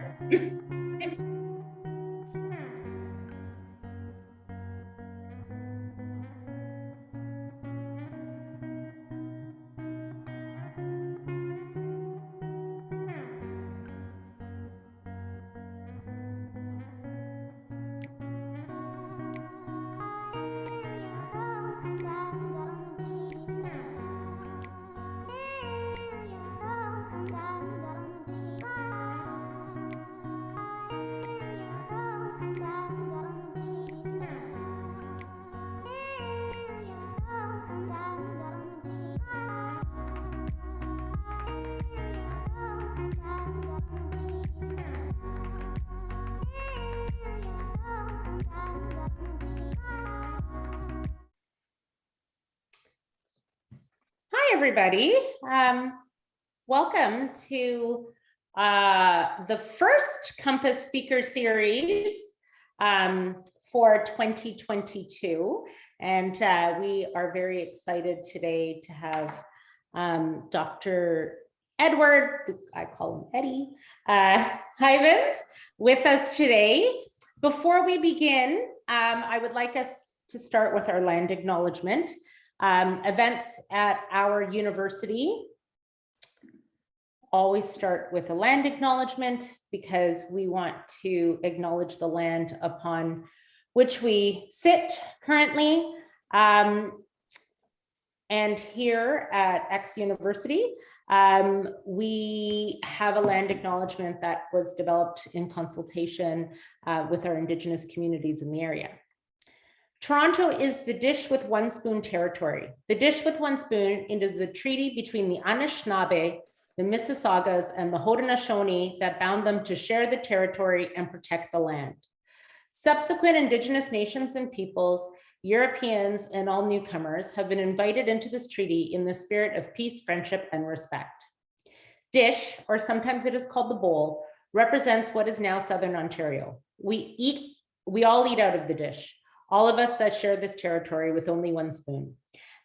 start. Hi, everybody. Welcome to the first Compass Speaker Series for 2022. And we are very excited today to have Dr. Edward, I call him Eddie, Huijbens, with us today. Before we begin, I would like us to start with our land acknowledgement. Events at our university always start with a land acknowledgement because we want to acknowledge the land upon which we sit currently. And here at X University, we have a land acknowledgement that was developed in consultation with our Indigenous communities in the area. Toronto is the dish with one spoon territory. The dish with one spoon is a treaty between the Anishinaabe, the Mississaugas, and the Haudenosaunee that bound them to share the territory and protect the land. Subsequent Indigenous nations and peoples, Europeans, and all newcomers have been invited into this treaty in the spirit of peace, friendship, and respect. Dish, or sometimes it is called the bowl, represents what is now Southern Ontario. We all eat out of the dish. All of us that share this territory with only one spoon.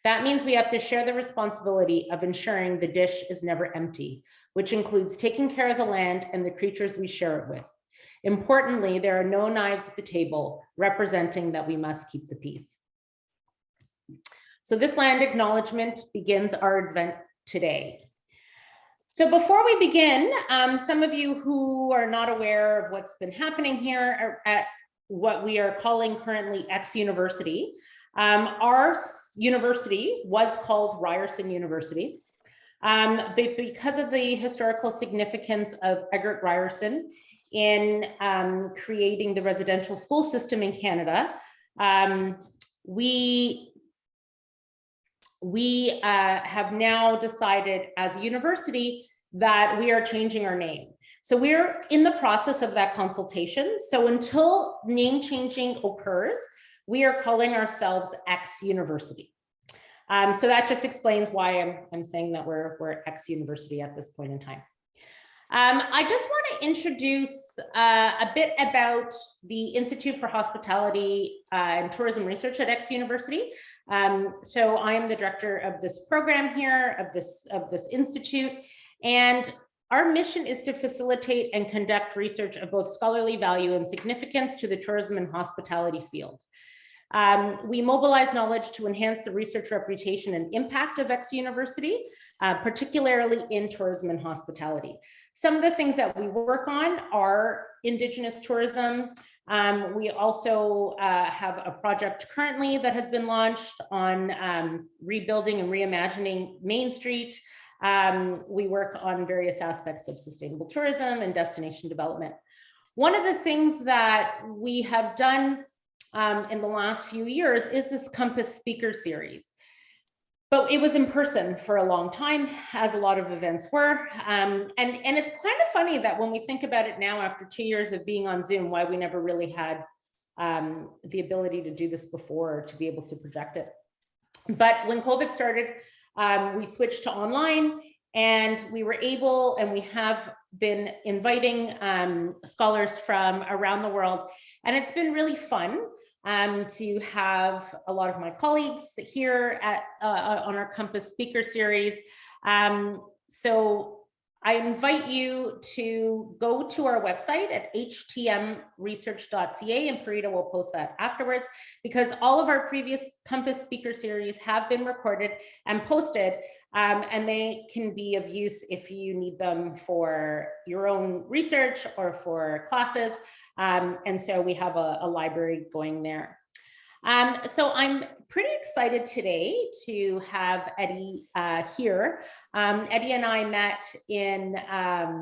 That means we have to share the responsibility of ensuring the dish is never empty, which includes taking care of the land and the creatures we share it with. Importantly, there are no knives at the table, representing that we must keep the peace. So this land acknowledgement begins our event today. So before we begin, some of you who are not aware of what's been happening here at what we are calling currently X University. Our university was called Ryerson University. Because of the historical significance of Egbert Ryerson in creating the residential school system in Canada, we have now decided as a university that we are changing our name. So we're in the process of that consultation. So until name changing occurs, we are calling ourselves X University. So that just explains why I'm saying that we're X University at this point in time. I just want to introduce a bit about the Institute for Hospitality and Tourism Research at X University. So I am the director of this program here, of this institute, and our mission is to facilitate and conduct research of both scholarly value and significance to the tourism and hospitality field. We mobilize knowledge to enhance the research reputation and impact of X University, particularly in tourism and hospitality. Some of the things that we work on are Indigenous tourism. We also have a project currently that has been launched on rebuilding and reimagining Main Street. We work on various aspects of sustainable tourism and destination development. One of the things that we have done in the last few years is this Compass Speaker Series. But it was in person for a long time, as a lot of events were. And it's kind of funny that when we think about it now, after 2 years of being on Zoom, why we never really had the ability to do this before, to be able to project it. But when COVID started, we switched to online, and we were able, and we have been inviting scholars from around the world. And it's been really fun to have a lot of my colleagues here at on our Compass Speaker Series. So I invite you to go to our website at htmresearch.ca, and Parita will post that afterwards, because all of our previous Compass speaker series have been recorded and posted, and they can be of use if you need them for your own research or for classes. And so we have a library going there. So I'm pretty excited today to have Eddie here. Eddie and I met in, I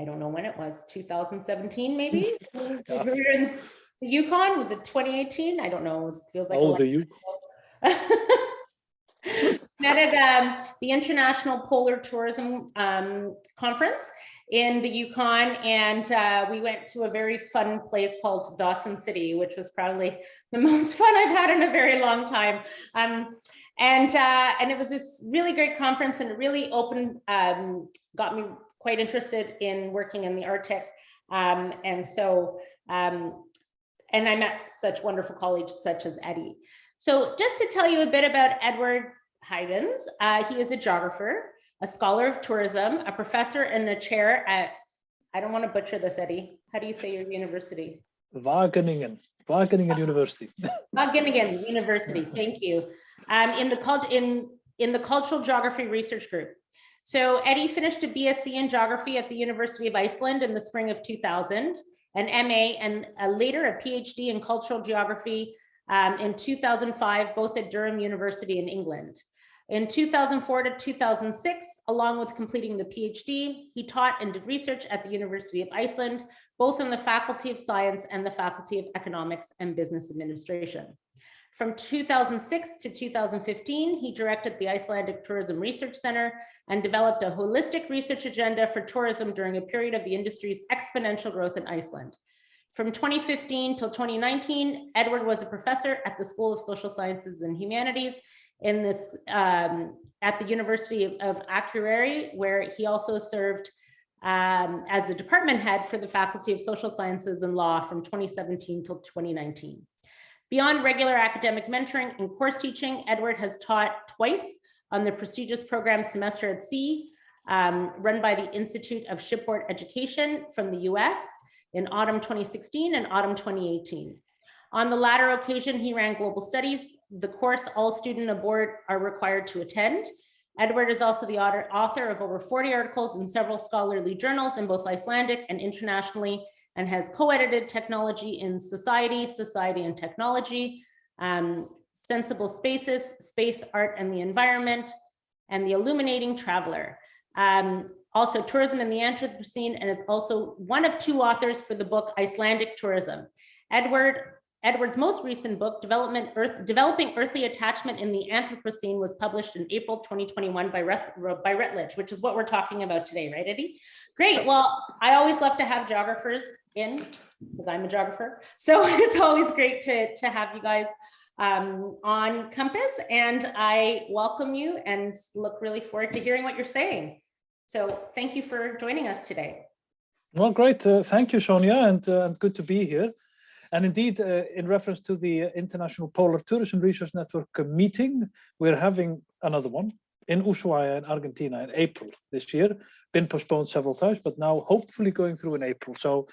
don't know when it was, 2017 maybe? We were in the Yukon, was it 2018? I don't know, it feels like all the Yukon. Met at the International Polar Tourism Conference in the Yukon, and we went to a very fun place called Dawson City, which was probably the most fun I've had in a very long time. And it was this really great conference, and it really opened, got me quite interested in working in the Arctic. And I met such wonderful colleagues such as Eddie. So just to tell you a bit about Edward Huijbens, he is a geographer, a scholar of tourism, a professor and a chair at, I don't want to butcher this, Eddie. How do you say your university? Wageningen University. Wageningen University, thank you. In the Cultural Geography Research Group. So Eddie finished a BSc in Geography at the University of Iceland in the spring of 2000, an MA, and later a PhD in Cultural Geography in 2005, both at Durham University in England. In 2004 to 2006, along with completing the PhD, he taught and did research at the University of Iceland, both in the Faculty of Science and the Faculty of Economics and Business Administration. From 2006 to 2015, he directed the Icelandic Tourism Research Center and developed a holistic research agenda for tourism during a period of the industry's exponential growth in Iceland. From 2015 till 2019, Edward was a professor at the School of Social Sciences and Humanities in this at the University of Akureyri, where he also served as the department head for the Faculty of Social Sciences and Law from 2017 till 2019. Beyond regular academic mentoring and course teaching, Edward has taught twice on the prestigious program Semester at Sea, run by the Institute of Shipboard Education from the US in autumn 2016 and autumn 2018. On the latter occasion, he ran Global Studies, the course all students aboard are required to attend. Edward is also the author of over 40 articles in several scholarly journals in both Icelandic and internationally, and has co-edited Technology in Society, Society and Technology, Sensible Spaces, Space, Art and the Environment, and The Illuminating Traveler. Also Tourism in the Anthropocene, and is also one of two authors for the book Icelandic Tourism. Edward's most recent book, Developing Earthly Attachment in the Anthropocene, was published in April 2021 by Routledge, which is what we're talking about today, right, Eddie? Great. Well, I always love to have geographers in, because I'm a geographer. So it's always great to have you guys on Compass, and I welcome you and look really forward to hearing what you're saying. So thank you for joining us today. Well, great. Thank you, Sonia, and good to be here. And indeed, in reference to the International Polar Tourism Research Network meeting, we're having another one in Ushuaia in Argentina in April this year. Been postponed several times, but now hopefully going through in April. So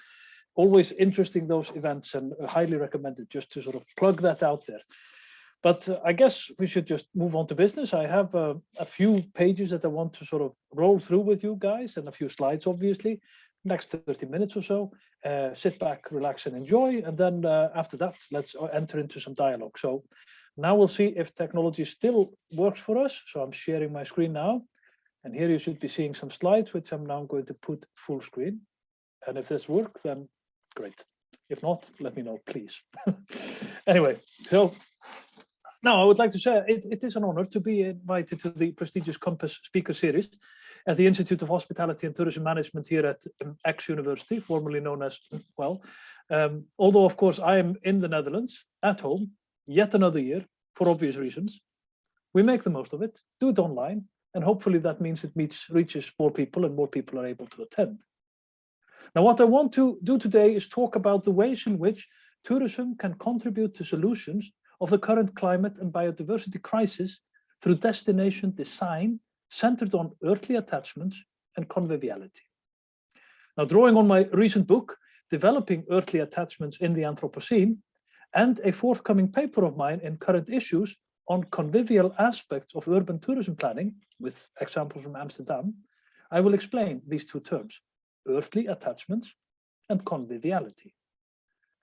always interesting, those events, and highly recommended, just to sort of plug that out there. But I guess we should just move on to business. I have a few pages that I want to sort of roll through with you guys, and a few slides, obviously. Next 30 minutes or so, sit back, relax and enjoy. And then after that, let's enter into some dialogue. So now we'll see if technology still works for us. So I'm sharing my screen now. And here you should be seeing some slides, which I'm now going to put full screen. And if this works, then great. If not, let me know, please. Anyway, so now I would like to say it is an honor to be invited to the prestigious Compass Speaker Series at the Institute of Hospitality and Tourism Management here at X University, formerly known as, well, although of course I am in the Netherlands at home, yet another year, for obvious reasons. We make the most of it, do it online, and hopefully that means it reaches more people and more people are able to attend. Now, what I want to do today is talk about the ways in which tourism can contribute to solutions of the current climate and biodiversity crisis through destination design centered on earthly attachments and conviviality. Now, drawing on my recent book, Developing Earthly Attachments in the Anthropocene, and a forthcoming paper of mine in Current Issues on convivial aspects of urban tourism planning, with examples from Amsterdam, I will explain these two terms, earthly attachments and conviviality.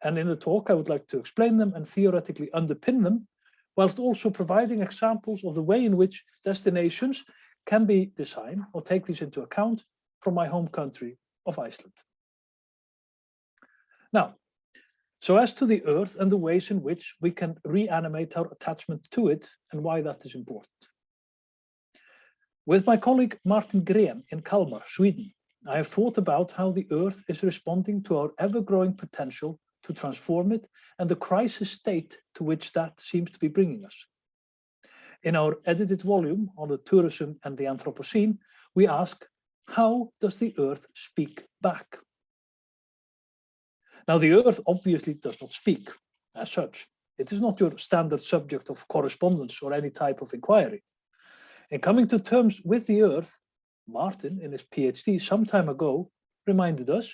And in the talk, I would like to explain them and theoretically underpin them, whilst also providing examples of the way in which destinations can be designed or take these into account from my home country of Iceland. Now, so as to the earth and the ways in which we can reanimate our attachment to it and why that is important. With my colleague Martin Gren in Kalmar, Sweden, I have thought about how the earth is responding to our ever-growing potential to transform it and the crisis state to which that seems to be bringing us. In our edited volume on the tourism and the Anthropocene, we ask, how does the earth speak back? Now, the earth obviously does not speak as such. It is not your standard subject of correspondence or any type of inquiry. In coming to terms with the earth, Martin, in his PhD some time ago, reminded us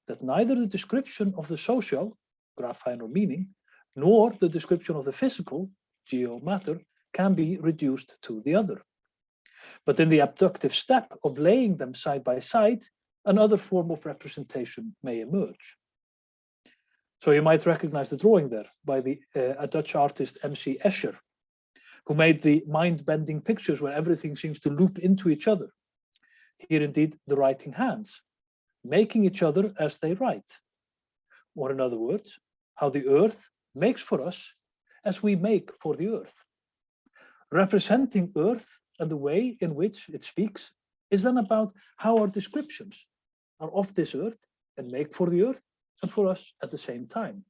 that neither the description of the social, graphine or meaning, nor the description of the physical, geomatter, can be reduced to the other. But in the abductive step of laying them side by side, another form of representation may emerge. So you might recognize the drawing there by a Dutch artist, M.C. Escher, who made the mind-bending pictures where everything seems to loop into each other. Here indeed, the writing hands, making each other as they write. Or in other words, how the earth makes for us as we make for the earth. Representing earth and the way in which it speaks is then about how our descriptions are of this earth and make for the earth and for us at the same time.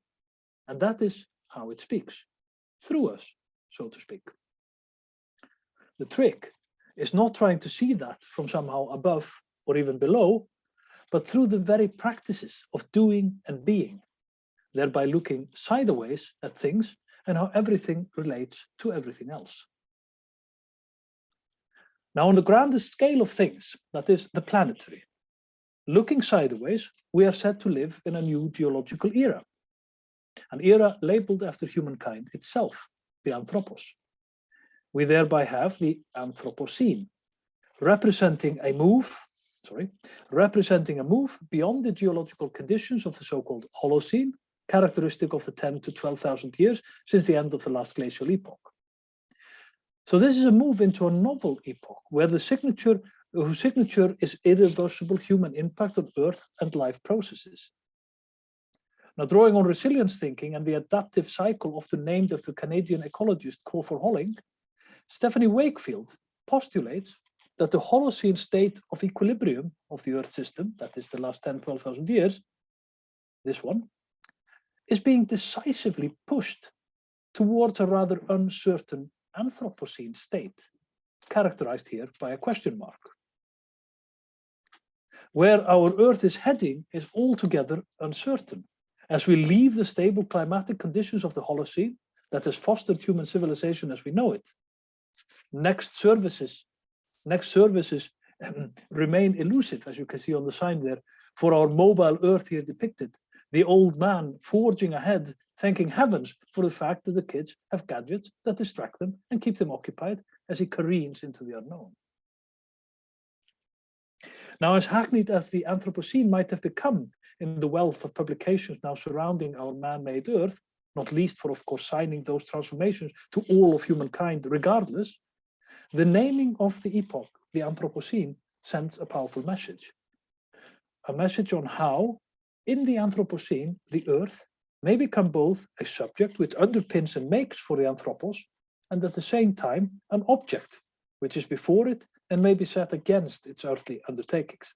And that is how it speaks, through us, so to speak. The trick is not trying to see that from somehow above or even below, but through the very practices of doing and being, thereby looking sideways at things and how everything relates to everything else. Now, on the grandest scale of things, that is the planetary, looking sideways, we are said to live in a new geological era, an era labeled after humankind itself, the Anthropos. We thereby have the Anthropocene, representing a move beyond the geological conditions of the so-called Holocene, characteristic of the 10 to 12,000 years since the end of the last glacial epoch. So this is a move into a novel epoch where whose signature is irreversible human impact on Earth and life processes. Now, drawing on resilience thinking and the adaptive cycle often named after Canadian ecologist Crawford Holling, Stephanie Wakefield postulates that the Holocene state of equilibrium of the Earth system, that is the last 10, 12,000 years, this one, is being decisively pushed towards a rather uncertain Anthropocene state, characterized here by a question mark. Where our Earth is heading is altogether uncertain, as we leave the stable climatic conditions of the Holocene that has fostered human civilization as we know it. Next services remain elusive, as you can see on the sign there, for our mobile Earth here depicted. The old man forging ahead, thanking heavens for the fact that the kids have gadgets that distract them and keep them occupied as he careens into the unknown. Now, as hackneyed as the Anthropocene might have become in the wealth of publications now surrounding our man-made Earth, not least for, of course, signing those transformations to all of humankind regardless, the naming of the epoch, the Anthropocene, sends a powerful message. A message on how, in the Anthropocene, the Earth may become both a subject which underpins and makes for the Anthropos, and at the same time an object which is before it and may be set against its earthly undertakings.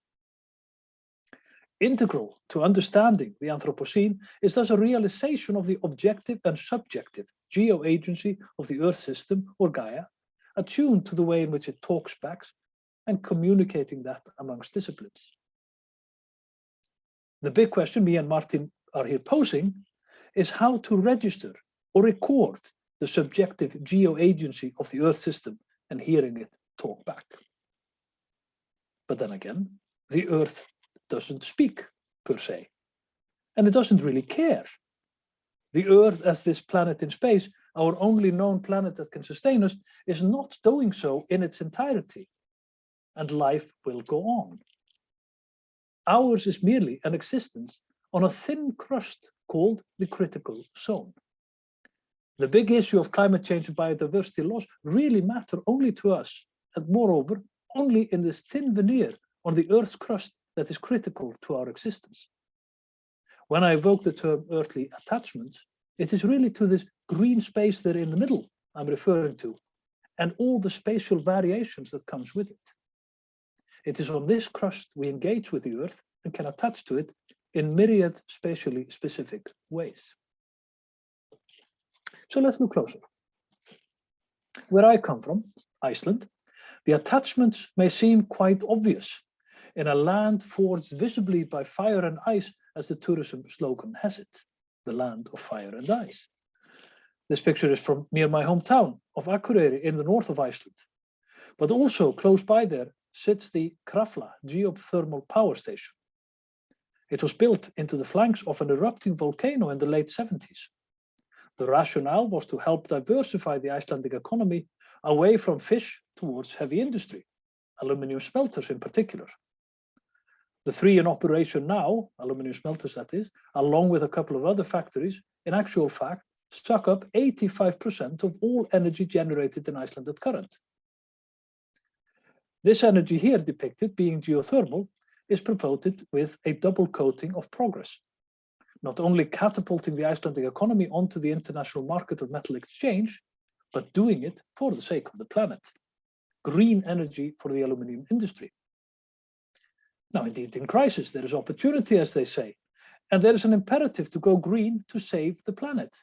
Integral to understanding the Anthropocene is thus a realization of the objective and subjective geo-agency of the Earth system, or Gaia, attuned to the way in which it talks back and communicating that amongst disciplines. The big question me and Martin are here posing is how to register or record the subjective geo-agency of the Earth system and hearing it talk back. But then again, the Earth doesn't speak per se, and it doesn't really care. The Earth, as this planet in space, our only known planet that can sustain us, is not doing so in its entirety, and life will go on. Ours is merely an existence on a thin crust called the critical zone. The big issue of climate change and biodiversity loss really matter only to us, and moreover, only in this thin veneer on the Earth's crust that is critical to our existence. When I evoke the term earthly attachments, it is really to this green space there in the middle I'm referring to, and all the spatial variations that comes with it. It is on this crust we engage with the Earth and can attach to it in myriad spatially specific ways. So let's look closer. Where I come from, Iceland, the attachments may seem quite obvious in a land forged visibly by fire and ice, as the tourism slogan has it, the land of fire and ice. This picture is from near my hometown of Akureyri in the north of Iceland. But also close by there sits the Krafla geothermal power station. It was built into the flanks of an erupting volcano in the late 70s. The rationale was to help diversify the Icelandic economy away from fish towards heavy industry, aluminium smelters in particular. The 3 in operation now, aluminium smelters that is, along with a couple of other factories, in actual fact, suck up 85% of all energy generated in Iceland at current. This energy here depicted, being geothermal, is promoted with a double coating of progress, not only catapulting the Icelandic economy onto the international market of metal exchange, but doing it for the sake of the planet. Green energy for the aluminium industry. Now, indeed, in crisis, there is opportunity, as they say, and there is an imperative to go green to save the planet,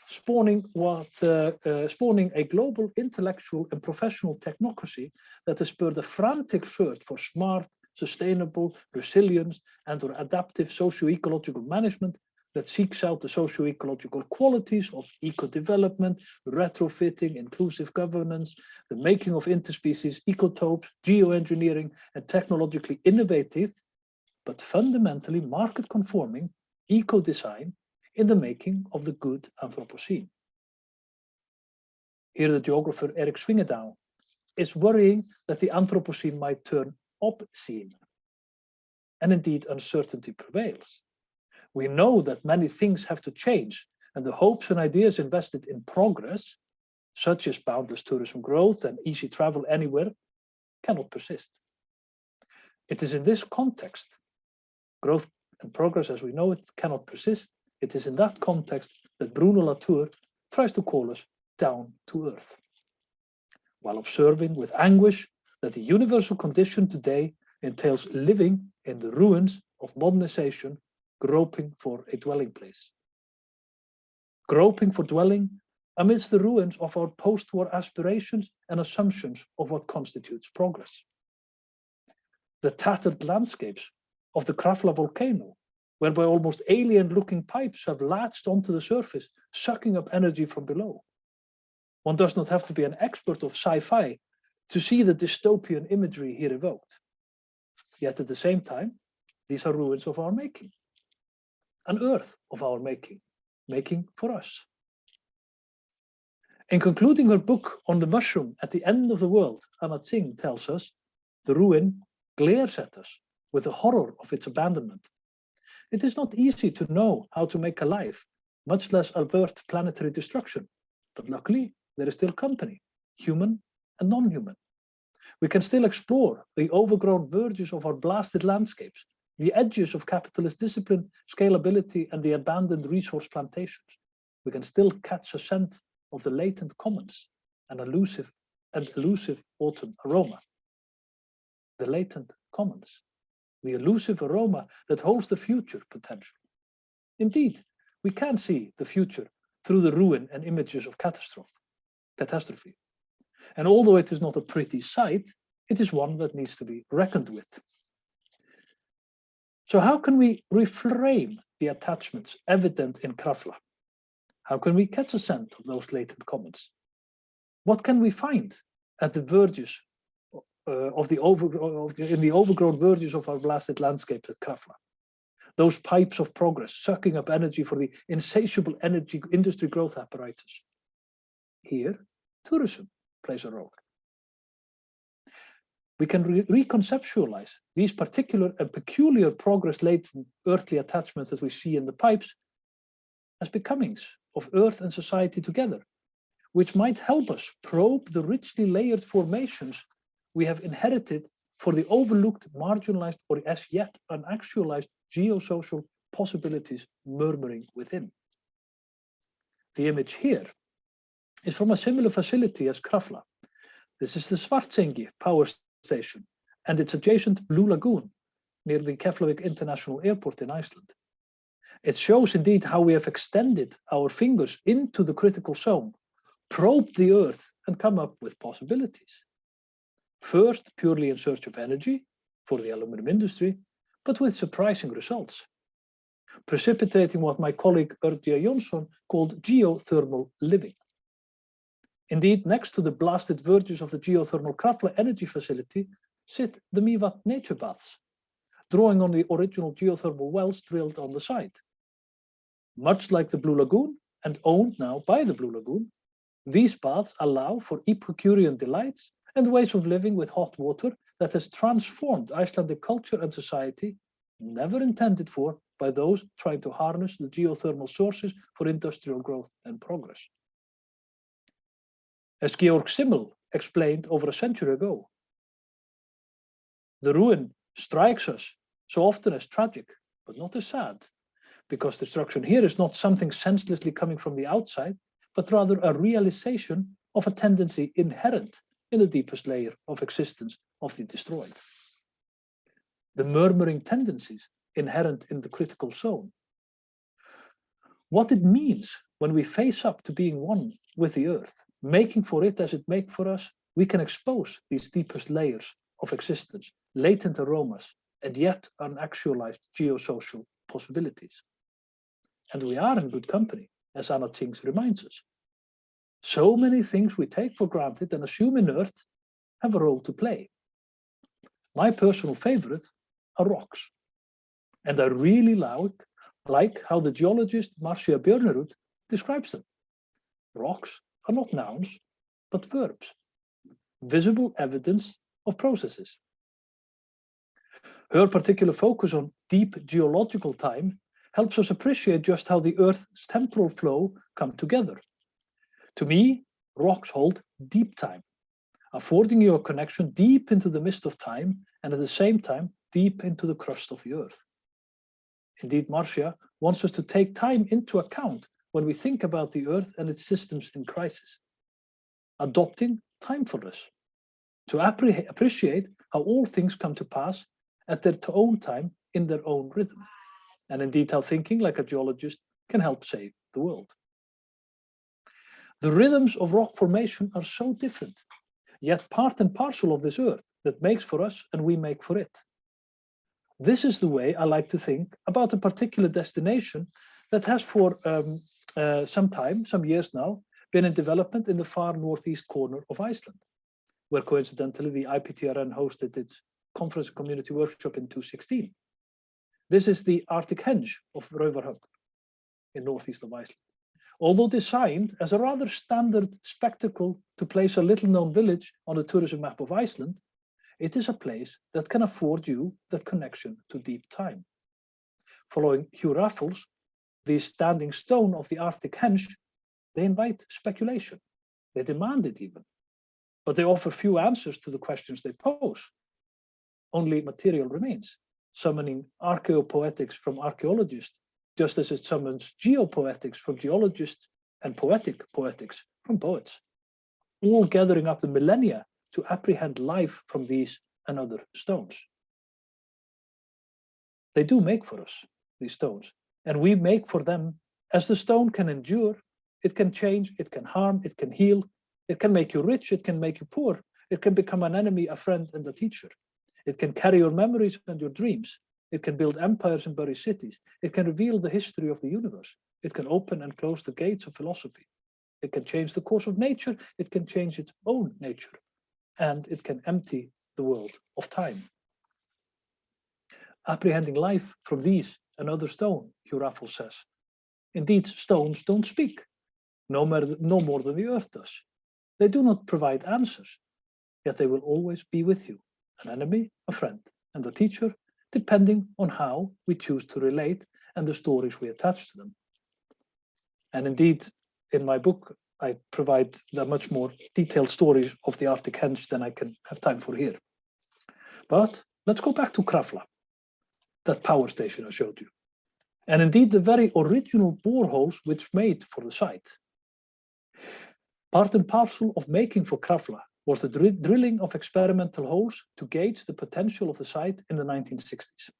spawning a global intellectual and professional technocracy that has spurred a frantic search for smart, sustainable, resilient, and/or adaptive socio-ecological management that seeks out the socio-ecological qualities of eco-development, retrofitting, inclusive governance, the making of interspecies ecotopes, geoengineering, and technologically innovative, but fundamentally market-conforming eco-design in the making of the good Anthropocene. Here the geographer Erik Swingedal is worrying that the Anthropocene might turn obscene. And indeed, uncertainty prevails. We know that many things have to change, and the hopes and ideas invested in progress, such as boundless tourism growth and easy travel anywhere, cannot persist. It is in this context, growth and progress as we know it cannot persist. It is in that context that Bruno Latour tries to call us down to earth, while observing with anguish that the universal condition today entails living in the ruins of modernization, groping for a dwelling place. Groping for dwelling amidst the ruins of our post-war aspirations and assumptions of what constitutes progress. The tattered landscapes of the Krafla volcano, whereby almost alien-looking pipes have latched onto the surface, sucking up energy from below. One does not have to be an expert of sci-fi to see the dystopian imagery here evoked. Yet at the same time, these are ruins of our making. An earth of our making for us. In concluding her book on the mushroom at the end of the world, Anna Tsing tells us, the ruin glares at us with the horror of its abandonment. It is not easy to know how to make a life, much less avert planetary destruction, but luckily there is still company, human and non-human. We can still explore the overgrown verges of our blasted landscapes, the edges of capitalist discipline, scalability, and the abandoned resource plantations. We can still catch a scent of the latent commons, an elusive autumn aroma. The latent commons, the elusive aroma that holds the future potential. Indeed, we can see the future through the ruin and images of catastrophe. And although it is not a pretty sight, it is one that needs to be reckoned with. So how can we reframe the attachments evident in Krafla? How can we catch a scent of those latent commons? What can we find at the verges in the overgrown verges of our blasted landscapes at Krafla. Those pipes of progress sucking up energy for the insatiable energy industry growth apparatus. Here, tourism plays a role. We can reconceptualize these particular and peculiar progress-laden earthly attachments that we see in the pipes as becomings of Earth and society together, which might help us probe the richly layered formations we have inherited for the overlooked, marginalized, or as yet unactualized geosocial possibilities murmuring within. The image here is from a similar facility as Krafla. This is the Svartsengi power station and its adjacent Blue Lagoon near the Keflavik International Airport in Iceland. It shows indeed how we have extended our fingers into the critical zone, probed the earth, and come up with possibilities. First, purely in search of energy for the aluminum industry, but with surprising results, precipitating what my colleague Erdja Jonsson called geothermal living. Indeed, next to the blasted verges of the geothermal Krafla energy facility sit the Mývatn nature baths, drawing on the original geothermal wells drilled on the site. Much like the Blue Lagoon, and owned now by the Blue Lagoon, these baths allow for Epicurean delights and ways of living with hot water that has transformed Icelandic culture and society, never intended for by those trying to harness the geothermal sources for industrial growth and progress. As Georg Simmel explained over a century ago, the ruin strikes us so often as tragic, but not as sad, because destruction here is not something senselessly coming from the outside, but rather a realization of a tendency inherent in the deepest layer of existence of the destroyed. The murmuring tendencies inherent in the critical zone. What it means when we face up to being one with the earth, making for it as it makes for us, we can expose these deepest layers of existence, latent aromas, and yet unactualized geosocial possibilities. And we are in good company, as Anna Tings reminds us. So many things we take for granted and assume inert have a role to play. My personal favorite are rocks. And I really like how the geologist Marcia Björnerud describes them. Rocks are not nouns, but verbs, visible evidence of processes. Her particular focus on deep geological time helps us appreciate just how the Earth's temporal flow come together. To me, rocks hold deep time, affording you a connection deep into the mist of time and at the same time deep into the crust of the Earth. Indeed, Marcia wants us to take time into account when we think about the Earth and its systems in crisis, adopting timefulness, to appreciate how all things come to pass at their own time in their own rhythm, and indeed how thinking like a geologist can help save the world. The rhythms of rock formation are so different, yet part and parcel of this Earth that makes for us and we make for it. This is the way I like to think about a particular destination that has for some years now, been in development in the far northeast corner of Iceland, where coincidentally the IPTRN hosted its conference community workshop in 2016. This is the Arctic Henge of Raufarhöfn in northeast of Iceland. Although designed as a rather standard spectacle to place a little known village on the tourism map of Iceland, it is a place that can afford you that connection to deep time. Following Hugh Raffles, the standing stone of the Arctic Henge, they invite speculation. They demand it even, but they offer few answers to the questions they pose. Only material remains, summoning archaeopoetics from archaeologists, just as it summons geopoetics from geologists and poetic poetics from poets, all gathering up the millennia to apprehend life from these and other stones. They do make for us, these stones, and we make for them. As the stone can endure, it can change, it can harm, it can heal, it can make you rich, it can make you poor, it can become an enemy, a friend, and a teacher. It can carry your memories and your dreams. It can build empires and bury cities. It can reveal the history of the universe. It can open and close the gates of philosophy. It can change the course of nature. It can change its own nature. And it can empty the world of time. Apprehending life from these and other stone, Hugh Raffles says. Indeed, stones don't speak, no more than the earth does. They do not provide answers, yet they will always be with you, an enemy, a friend, and a teacher, depending on how we choose to relate and the stories we attach to them. And indeed, in my book, I provide the much more detailed stories of the Arctic henge than I can have time for here. But let's go back to Krafla, that power station I showed you. And indeed, the very original boreholes which made for the site. Part and parcel of making for Krafla was the drilling of experimental holes to gauge the potential of the site in the 1960s.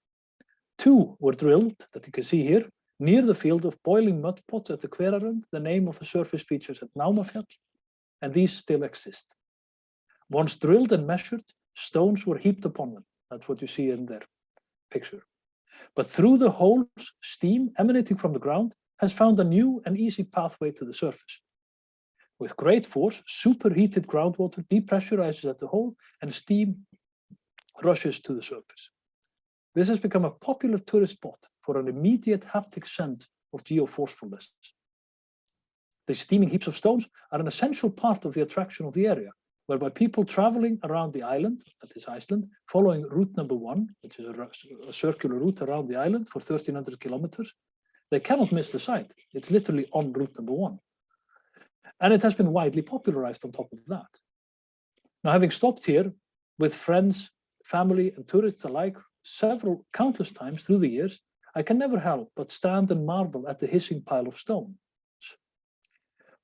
2 were drilled, that you can see here, near the field of boiling mud pots at the Hverarund, the name of the surface features at Námafjall, and these still exist. Once drilled and measured, stones were heaped upon them. That's what you see in their picture. But through the holes, steam emanating from the ground has found a new and easy pathway to the surface. With great force, superheated groundwater depressurizes at the hole and steam rushes to the surface. This has become a popular tourist spot for an immediate haptic sense of geoforcefulness. The steaming heaps of stones are an essential part of the attraction of the area, whereby people traveling around the island, that is Iceland, following route number 1, which is a circular route around the island for 1,300 kilometers, they cannot miss the site. It's literally on route number 1. And it has been widely popularized on top of that. Now, having stopped here with friends, family, and tourists alike countless times through the years, I can never help but stand and marvel at the hissing pile of stones.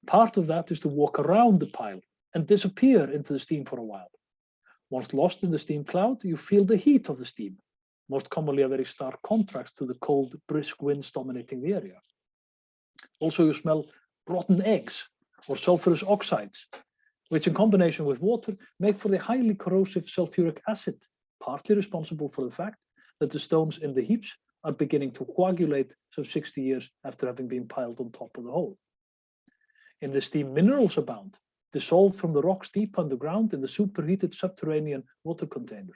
Part of that is to walk around the pile and disappear into the steam for a while. Once lost in the steam cloud, you feel the heat of the steam, most commonly a very stark contrast to the cold, brisk winds dominating the area. Also, you smell rotten eggs or sulfurous oxides, which in combination with water make for the highly corrosive sulfuric acid, partly responsible for the fact that the stones in the heaps are beginning to coagulate some 60 years after having been piled on top of the hole. In the steam, minerals abound, dissolved from the rocks deep underground in the superheated subterranean water container.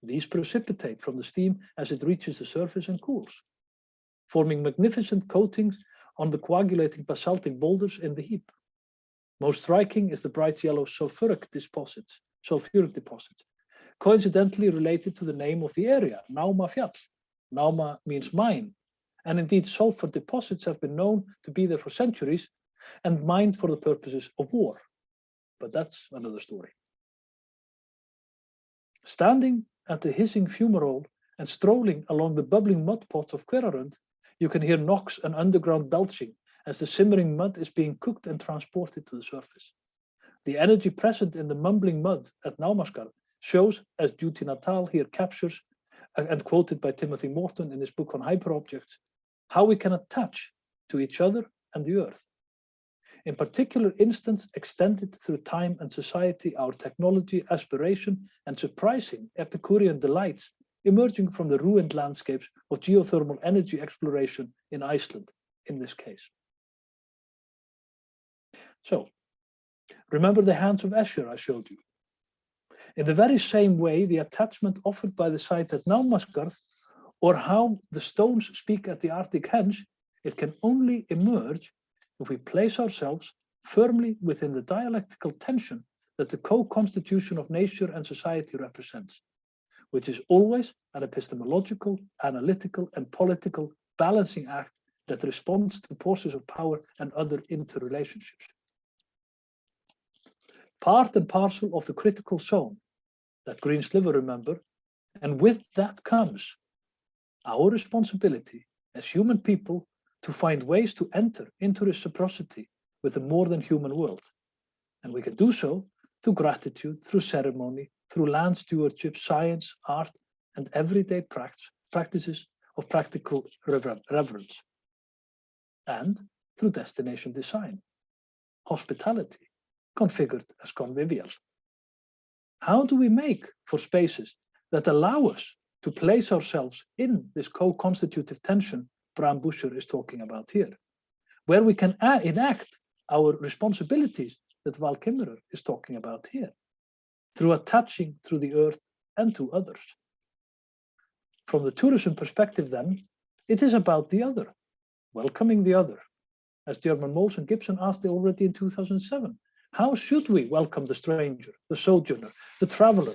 These precipitate from the steam as it reaches the surface and cools, forming magnificent coatings on the coagulating basaltic boulders in the heap. Most striking is the bright yellow sulfuric deposits, coincidentally related to the name of the area, Námafjall. Náma means mine, and indeed sulfur deposits have been known to be there for centuries and mined for the purposes of war. But that's another story. Standing at the hissing fumarole and strolling along the bubbling mud pot of Hverarund, you can hear knocks and underground belching as the simmering mud is being cooked and transported to the surface. The energy present in the mumbling mud at Námaskar shows, as Duty Natal here captures, and quoted by Timothy Morton in his book on hyperobjects, how we can attach to each other and the earth. In particular instance, extended through time and society, our technology, aspiration, and surprising Epicurean delights emerging from the ruined landscapes of geothermal energy exploration in Iceland, in this case. So, remember the hands of Escher I showed you. In the very same way, the attachment offered by the site at Námaskar, or how the stones speak at the Arctic henge, it can only emerge if we place ourselves firmly within the dialectical tension that the co-constitution of nature and society represents, which is always an epistemological, analytical, and political balancing act that responds to forces of power and other interrelationships. Part and parcel of the critical zone, that green sliver, remember, and with that comes our responsibility as human people to find ways to enter into reciprocity with the more than human world. And we can do so through gratitude, through ceremony, through land stewardship, science, art, and everyday practices of practical reverence. And through destination design, hospitality, configured as convivial. How do we make for spaces that allow us to place ourselves in this co-constitutive tension Bram Buscher is talking about here, where we can enact our responsibilities that Val Kimmerer is talking about here? through attaching to the earth and to others. From the tourism perspective then, it is about the other, welcoming the other. As German Moles and Gibson asked already in 2007, how should we welcome the stranger, the sojourner, the traveler,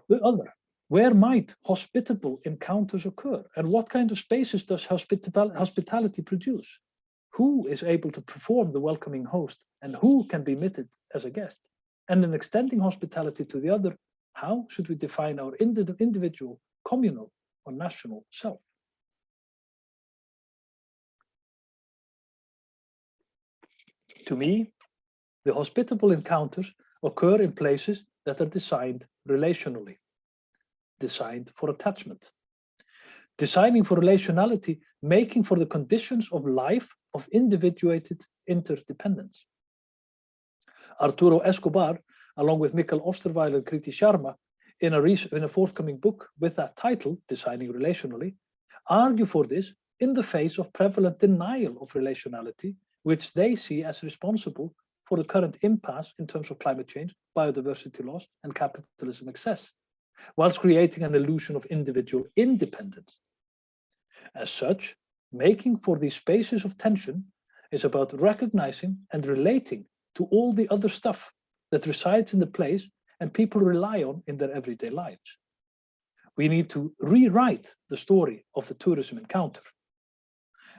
the other? Where might hospitable encounters occur? And what kind of spaces does hospitality produce? Who is able to perform the welcoming host, and who can be admitted as a guest? And in extending hospitality to the other, how should we define our individual, communal, or national self? To me, the hospitable encounters occur in places that are designed relationally, designed for attachment, designing for relationality, making for the conditions of life of individuated interdependence. Arturo Escobar, along with Mikkel Osterweiler and Kriti Sharma, in a forthcoming book with that title, Designing Relationally, argue for this in the face of prevalent denial of relationality, which they see as responsible for the current impasse in terms of climate change, biodiversity loss, and capitalism excess, whilst creating an illusion of individual independence. As such, making for these spaces of tension is about recognizing and relating to all the other stuff that resides in the place and people rely on in their everyday lives. We need to rewrite the story of the tourism encounter.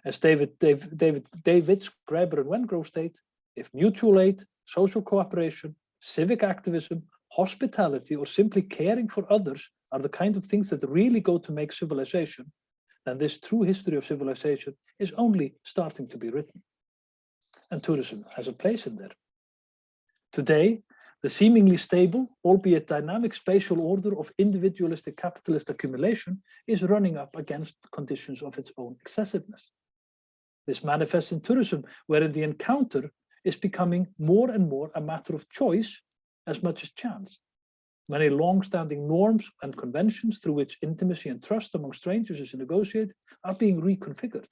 As David Graeber and Wengrow state, if mutual aid, social cooperation, civic activism, hospitality, or simply caring for others are the kind of things that really go to make civilization, then this true history of civilization is only starting to be written. And tourism has a place in there. Today, the seemingly stable, albeit dynamic spatial order of individualistic capitalist accumulation is running up against conditions of its own excessiveness. This manifests in tourism, wherein the encounter is becoming more and more a matter of choice as much as chance. Many long-standing norms and conventions through which intimacy and trust among strangers is negotiated are being reconfigured,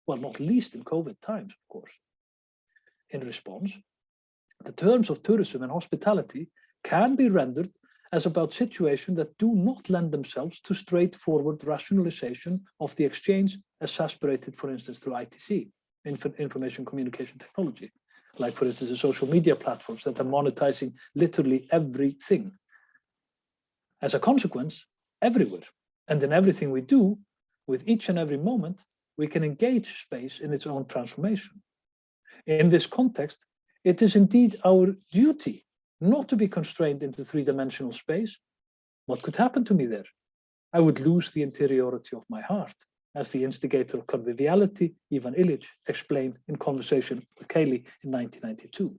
well, not least in COVID times, of course. In response, the terms of tourism and hospitality can be rendered as about situations that do not lend themselves to straightforward rationalization of the exchange as aspirated, for instance, through ITC, information communication technology, like, for instance, the social media platforms that are monetizing literally everything. As a consequence, everywhere and in everything we do, with each and every moment, we can engage space in its own transformation. In this context, it is indeed our duty not to be constrained into three-dimensional space. What could happen to me there? I would lose the interiority of my heart, as the instigator of conviviality, Ivan Illich, explained in conversation with Kaylee in 1992.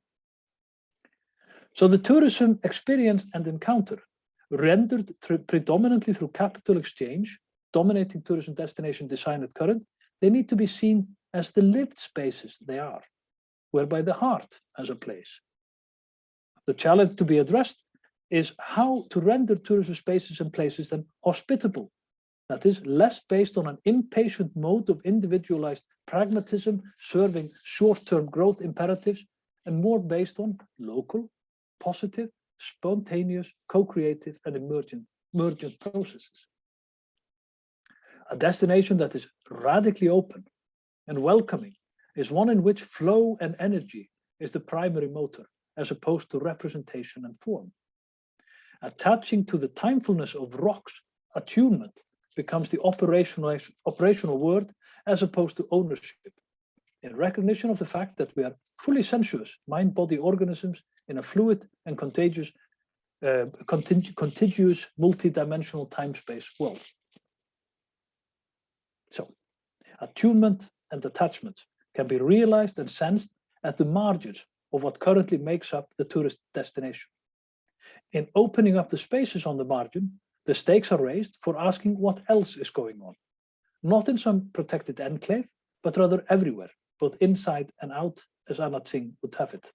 So the tourism experience and encounter, rendered predominantly through capital exchange, dominating tourism destination design at current, they need to be seen as the lived spaces they are, whereby the heart has a place. The challenge to be addressed is how to render tourism spaces and places then hospitable. That is, less based on an impatient mode of individualized pragmatism serving short-term growth imperatives, and more based on local, positive, spontaneous, co-creative, and emergent processes. A destination that is radically open and welcoming is one in which flow and energy is the primary motor, as opposed to representation and form. Attaching to the timefulness of rocks, attunement becomes the operational word as opposed to ownership, in recognition of the fact that we are fully sensuous mind-body organisms in a fluid and contiguous multi-dimensional time-space world. So, attunement and attachment can be realized and sensed at the margins of what currently makes up the tourist destination. In opening up the spaces on the margin, the stakes are raised for asking what else is going on, not in some protected enclave, but rather everywhere, both inside and out, as Anat Singh would have it.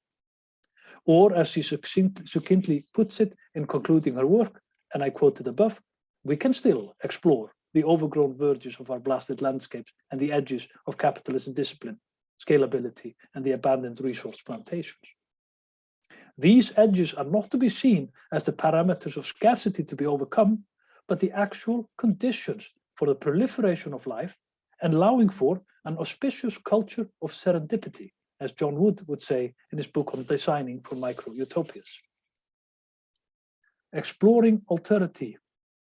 Or, as she succinctly puts it in concluding her work, and I quoted above, we can still explore the overgrown verges of our blasted landscapes and the edges of capitalism discipline, scalability, and the abandoned resource plantations. These edges are not to be seen as the parameters of scarcity to be overcome, but the actual conditions for the proliferation of life, and allowing for an auspicious culture of serendipity, as John Wood would say in his book on designing for micro-utopias. Exploring alterity,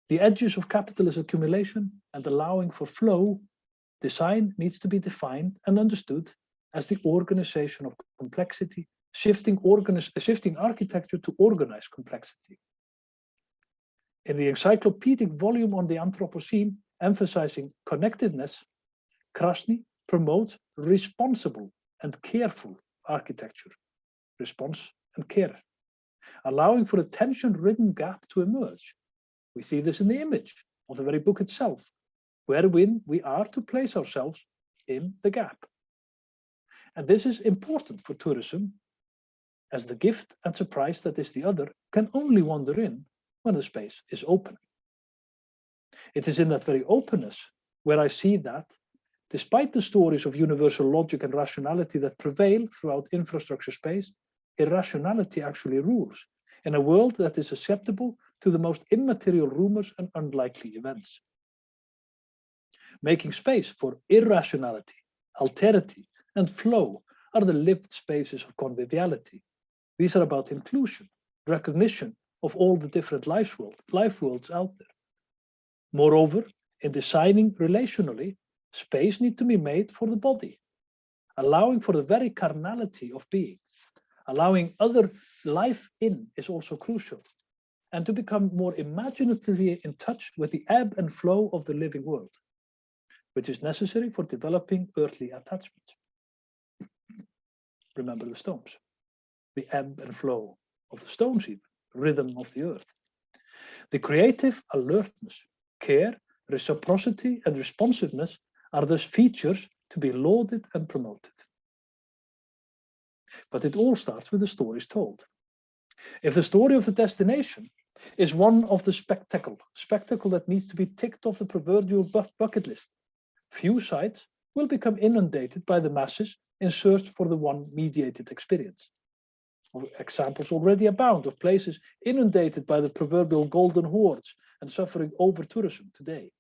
the edges of capitalist accumulation, and allowing for flow, design needs to be defined and understood as the organization of complexity, shifting architecture to organize complexity. In the encyclopedic volume on the Anthropocene, emphasizing connectedness, Krasny promotes responsible and careful architecture, response and care, allowing for a tension-ridden gap to emerge. We see this in the image of the very book itself, wherein we are to place ourselves in the gap. And this is important for tourism, as the gift and surprise that is the other can only wander in when the space is open. It is in that very openness where I see that, despite the stories of universal logic and rationality that prevail throughout infrastructure space, irrationality actually rules in a world that is susceptible to the most immaterial rumors and unlikely events. Making space for irrationality, alterity, and flow are the lived spaces of conviviality. These are about inclusion, recognition of all the different life worlds out there. Moreover, in designing relationally, space needs to be made for the body, allowing for the very carnality of being. Allowing other life in is also crucial, and to become more imaginatively in touch with the ebb and flow of the living world, which is necessary for developing earthly attachments. Remember the stones, the ebb and flow of the stones, even rhythm of the earth. The creative alertness, care, reciprocity, and responsiveness are thus features to be lauded and promoted. But it all starts with the stories told. If the story of the destination is one of the spectacle that needs to be ticked off the proverbial bucket list, few sites will become inundated by the masses in search for the one mediated experience. Examples already abound of places inundated by the proverbial golden hordes and suffering over tourism today.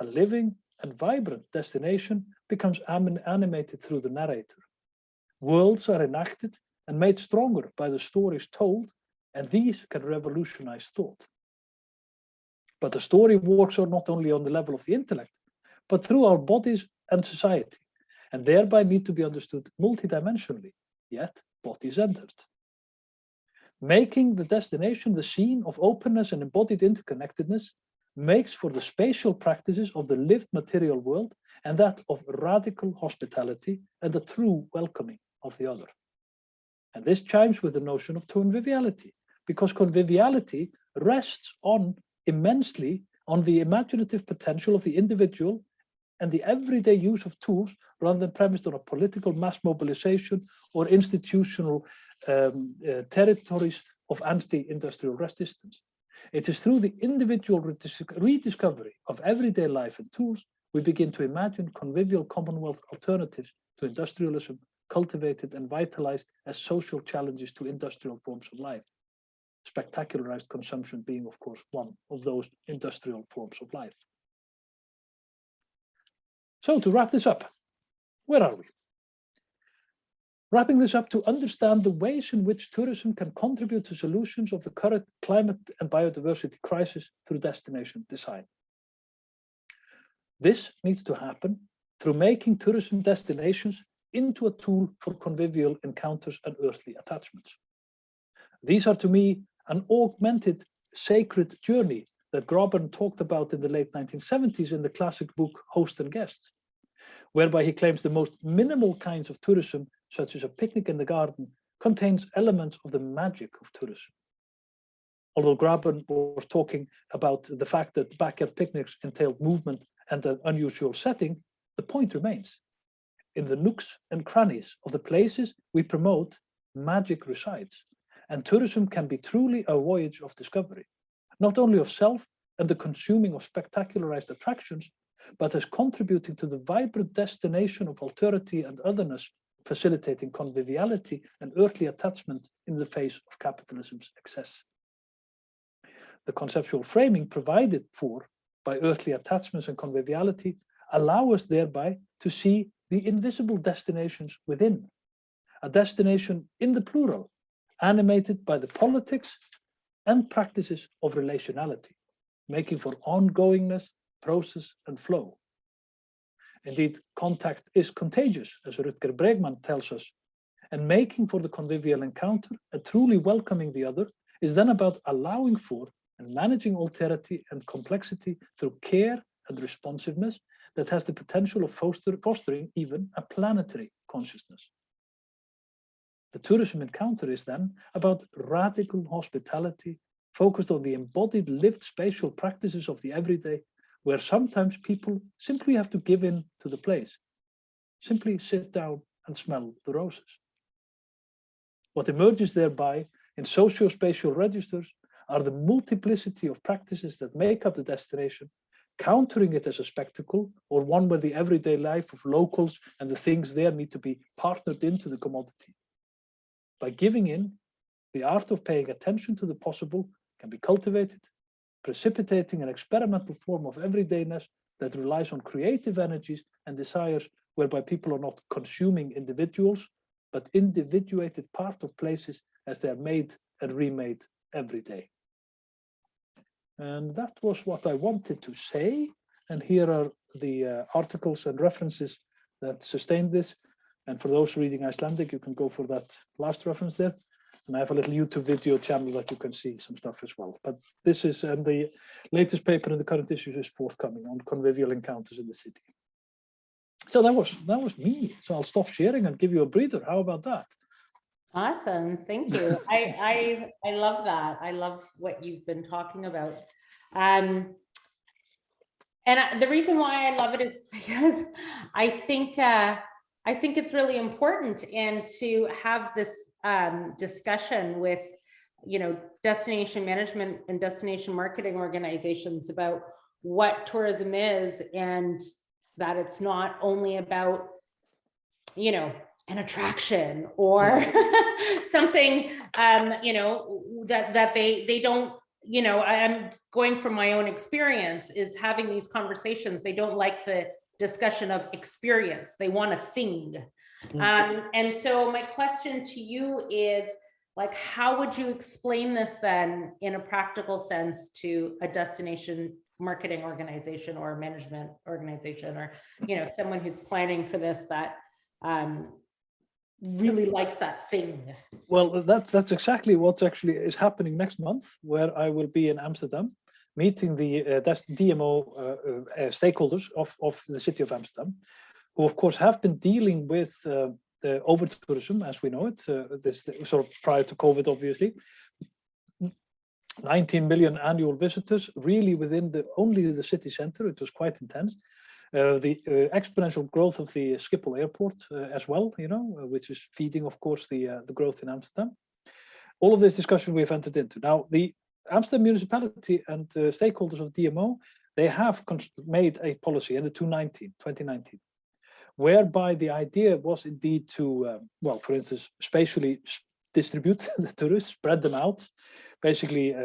A living and vibrant destination becomes animated through the narrator. Worlds are enacted and made stronger by the stories told, and these can revolutionize thought. But the story works not only on the level of the intellect, but through our bodies and society, and thereby need to be understood multidimensionally, yet body-centered. Making the destination the scene of openness and embodied interconnectedness makes for the spatial practices of the lived material world and that of radical hospitality and the true welcoming of the other. And this chimes with the notion of conviviality, because conviviality rests immensely on the imaginative potential of the individual and the everyday use of tools rather than premised on a political mass mobilization or institutional territories of anti-industrial resistance. It is through the individual rediscovery of everyday life and tools we begin to imagine convivial commonwealth alternatives to industrialism, cultivated and vitalized as social challenges to industrial forms of life. Spectacularized consumption being, of course, one of those industrial forms of life. So to wrap this up, where are we? Wrapping this up to understand the ways in which tourism can contribute to solutions of the current climate and biodiversity crisis through destination design. This needs to happen through making tourism destinations into a tool for convivial encounters and earthly attachments. These are to me an augmented sacred journey that Graben talked about in the late 1970s in the classic book Host and Guests, whereby he claims the most minimal kinds of tourism, such as a picnic in the garden, contains elements of the magic of tourism. Although Graben was talking about the fact that backyard picnics entailed movement and an unusual setting, the point remains. In the nooks and crannies of the places we promote, magic resides, and tourism can be truly a voyage of discovery, not only of self and the consuming of spectacularized attractions, but as contributing to the vibrant destination of alterity and otherness facilitating conviviality and earthly attachment in the face of capitalism's excess. The conceptual framing provided for by earthly attachments and conviviality allow us thereby to see the invisible destinations within, a destination in the plural, animated by the politics and practices of relationality, making for ongoingness, process, and flow. Indeed, contact is contagious, as Rutger Bregman tells us, and making for the convivial encounter and truly welcoming the other is then about allowing for and managing alterity and complexity through care and responsiveness that has the potential of fostering even a planetary consciousness. The tourism encounter is then about radical hospitality focused on the embodied lived spatial practices of the everyday, where sometimes people simply have to give in to the place, simply sit down and smell the roses. What emerges thereby in socio-spatial registers are the multiplicity of practices that make up the destination, countering it as a spectacle or one where the everyday life of locals and the things there need to be partnered into the commodity. By giving in, the art of paying attention to the possible can be cultivated, precipitating an experimental form of everydayness that relies on creative energies and desires whereby people are not consuming individuals, but individuated part of places as they are made and remade every day. And that was what I wanted to say. And here are the articles and references that sustain this. And for those reading Icelandic, you can go for that last reference there. And I have a little YouTube video channel that you can see some stuff as well. But this is, and the latest paper in the current issues is forthcoming on convivial encounters in the city. So that was me. So I'll stop sharing and give you a breather. How about that? Awesome, thank you. I love that. I love what you've been talking about. And the reason why I love it is because I think it's really important, and to have this discussion with, you know, destination management and destination marketing organizations about what tourism is, and that it's not only about, you know, an attraction or something, you know, that they don't, you know, I'm going from my own experience is having these conversations. They don't like the discussion of experience. They want a thing. And so my question to you is, like, how would you explain this then in a practical sense to a destination marketing organization or management organization, or, you know, someone who's planning for this, that really likes that thing? Well, that's exactly what actually is happening next month, where I will be in Amsterdam, meeting the DMO stakeholders of the city of Amsterdam, who of course have been dealing with the over-tourism as we know it, this sort of prior to COVID, obviously. 19 million annual visitors, really within only the city center. It was quite intense. The exponential growth of the Schiphol airport as well, you know, which is feeding, of course, the growth in Amsterdam. All of this discussion we've entered into. Now, the Amsterdam municipality and stakeholders of DMO, they have made a policy in the 2019, whereby the idea was indeed to, well, for instance, spatially distribute the tourists, spread them out, basically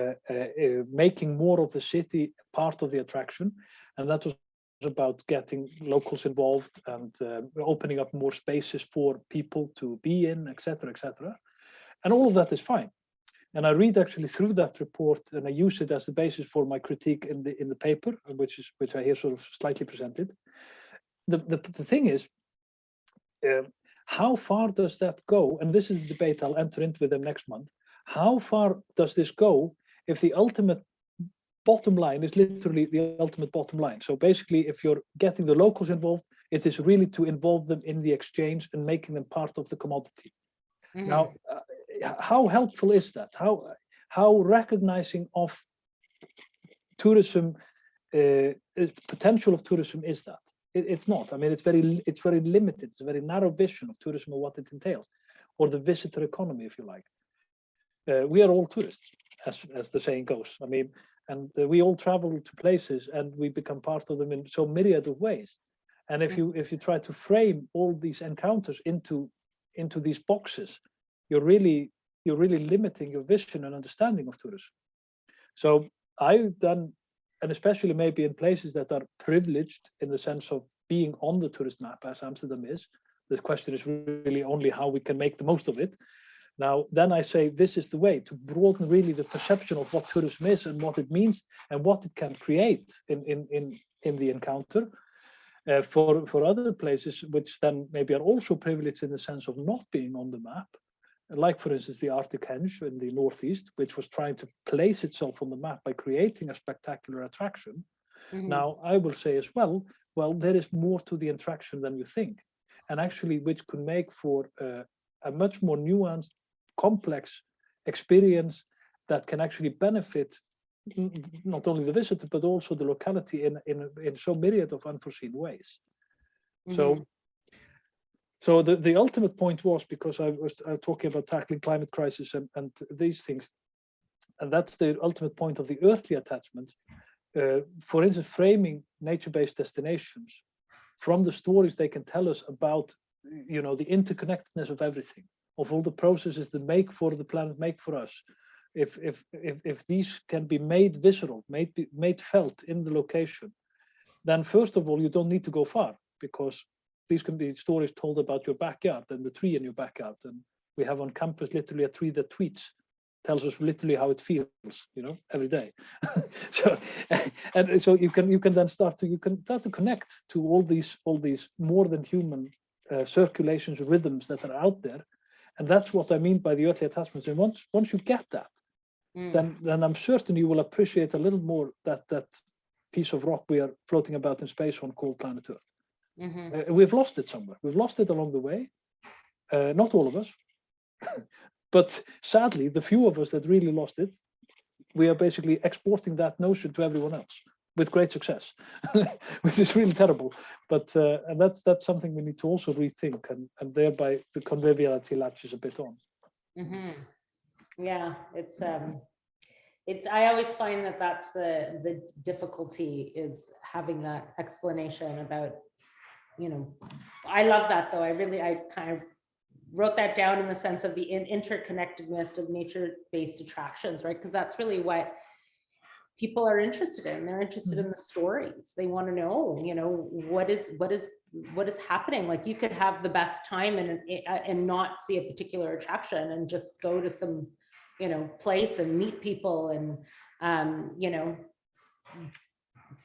making more of the city part of the attraction. And that was about getting locals involved and opening up more spaces for people to be in, etc., etc. And all of that is fine. And I read actually through that report, and I use it as the basis for my critique in the paper, which I hear sort of slightly presented. The thing is, how far does that go? And this is the debate I'll enter into with them next month. How far does this go if the ultimate bottom line is literally the ultimate bottom line? So basically, if you're getting the locals involved, it is really to involve them in the exchange and making them part of the commodity. Mm-hmm. Now, how helpful is that? How recognizing of tourism, potential of tourism is that? It's not. I mean, it's very limited. It's a very narrow vision of tourism and what it entails, or the visitor economy, if you like. We are all tourists, as the saying goes. I mean, and we all travel to places, and we become part of them in so myriad of ways. And if you try to frame all these encounters into into these boxes, you're really limiting your vision and understanding of tourism. So I've done, and especially maybe in places that are privileged in the sense of being on the tourist map, as Amsterdam is. The question is really only how we can make the most of it. Now, then I say this is the way to broaden really the perception of what tourism is and what it means and what it can create in the encounter. For other places, which then maybe are also privileged in the sense of not being on the map, like for instance the Arctic Henge in the northeast, which was trying to place itself on the map by creating a spectacular attraction. Now, I will say as well, there is more to the attraction than you think, and actually which could make for a much more nuanced, complex experience that can actually benefit not only the visitor but also the locality in so myriad of unforeseen ways. So the ultimate point was, because I was talking about tackling climate crisis and these things, and that's the ultimate point of the earthly attachment. For instance, framing nature-based destinations from the stories they can tell us about, the interconnectedness of everything, of all the processes that make for the planet, make for us. If these can be made visceral, made felt in the location, then first of all, you don't need to go far, because these can be stories told about your backyard and the tree in your backyard. And we have on campus literally a tree that tweets, tells us literally how it feels, every day. So you can then start to connect to all these more than human circulations, rhythms that are out there. And that's what I mean by the earthly attachments. And once you get that, then I'm certain you will appreciate a little more that piece of rock we are floating about in space on called planet Earth. We've lost it somewhere. We've lost it along the way. Not all of us, but sadly, the few of us that really lost it, we are basically exporting that notion to everyone else with great success, which is really terrible. But and that's something we need to also rethink, and thereby the conviviality latches a bit on. Yeah, it's I always find that that's the difficulty, is having that explanation about, I love that though. I kind of wrote that down in the sense of the interconnectedness of nature-based attractions, right? Because that's really what people are interested in. They're interested in the stories. They want to know, what is happening. Like, you could have the best time and not see a particular attraction and just go to some, place and meet people and,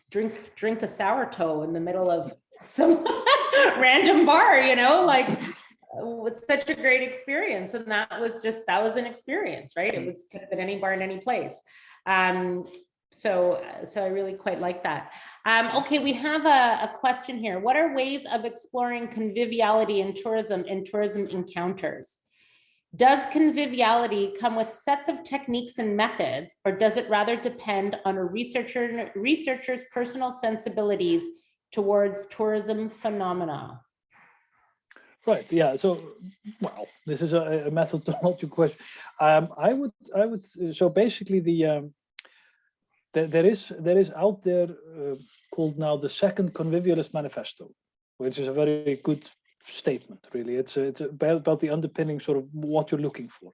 drink a sourdough in the middle of some random bar, it's such a great experience. And that was an experience, right? It could have been any bar in any place. So I really quite like that. Okay, we have a question here. What are ways of exploring conviviality in tourism encounters? Does conviviality come with sets of techniques and methods, or does it rather depend on a researcher's personal sensibilities towards tourism phenomena? Right. Yeah. So, well, this is a methodological question. I would. So basically, there is out there called now the Second Convivialist Manifesto, which is a very good statement. Really, it's about the underpinning sort of what you're looking for.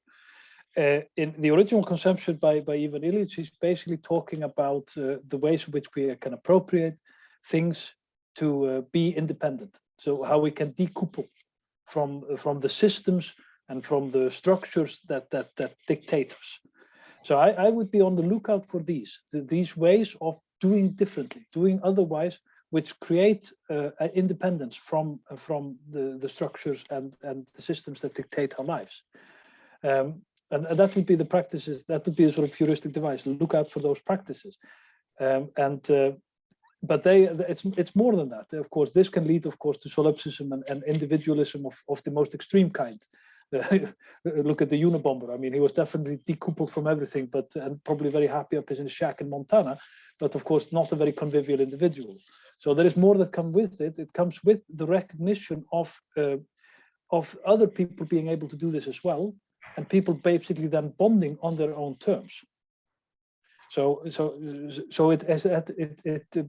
In the original conception by Ivan Illich, he's basically talking about the ways in which we can appropriate things to be independent. So how we can decouple from the systems and from the structures that dictate us. So I would be on the lookout for these ways of doing differently, doing otherwise, which create independence from the structures and the systems that dictate our lives. And that would be the practices. That would be a sort of heuristic device. Look out for those practices. But it's more than that. Of course, this can lead, of course, to solipsism and individualism of the most extreme kind. Look at the Unabomber. I mean, he was definitely decoupled from everything, and probably very happy up in his shack in Montana, but of course not a very convivial individual. So there is more that comes with it. It comes with the recognition of other people being able to do this as well, and people basically then bonding on their own terms. So it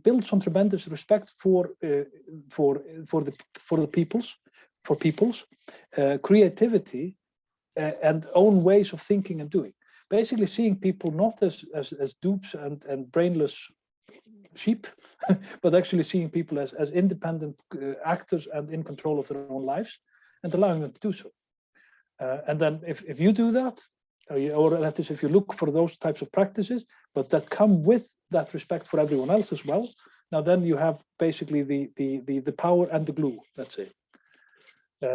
builds some tremendous respect for the peoples, for people's creativity and own ways of thinking and doing. Basically seeing people not as dupes and brainless sheep, but actually seeing people as independent actors and in control of their own lives and allowing them to do so. And then if you do that, or that is if you look for those types of practices, but that come with that respect for everyone else as well, now then you have basically the power and the glue, let's say.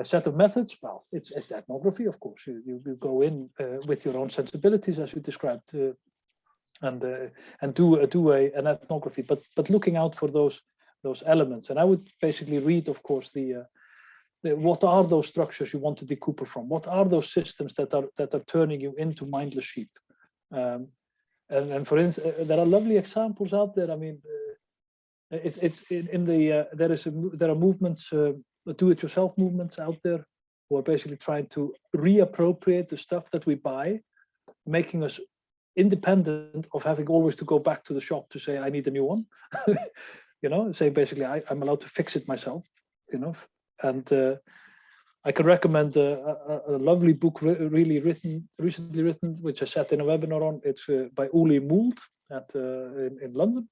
Set of methods, well, it's ethnography, of course. You go in with your own sensibilities, as you described, and do an ethnography, but looking out for those elements. And I would basically read, of course, what are those structures you want to decouple from? What are those systems that are turning you into mindless sheep? And for instance, there are lovely examples out there. I mean, there are movements, do-it-yourself movements out there who are basically trying to reappropriate the stuff that we buy, making us independent of having always to go back to the shop to say I need a new one. You know, say basically I'm allowed to fix it myself. You know, and I can recommend a lovely book recently written, which I sat in a webinar on. It's by Uli Mould in London.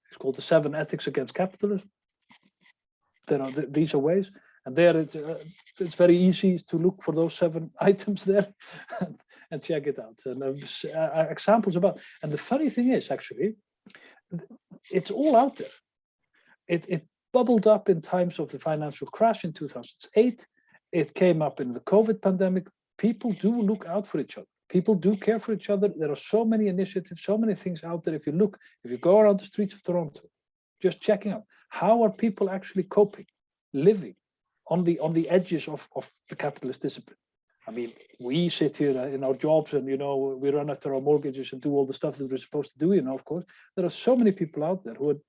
It's called The 7 Ethics Against Capitalism. There are these are ways, and there it's very easy to look for those 7 items there and check it out. And examples about. And the funny thing is, actually, it's all out there. It bubbled up in times of the financial crash in 2008. It came up in the COVID pandemic. People do look out for each other. People do care for each other. There are so many initiatives, so many things out there. If you go around the streets of Toronto, just checking out how are people actually coping, living on the edges of the capitalist discipline. I mean, we sit here in our jobs and, you know, we run after our mortgages and do all the stuff that we're supposed to do, you know, of course. There are so many people out there who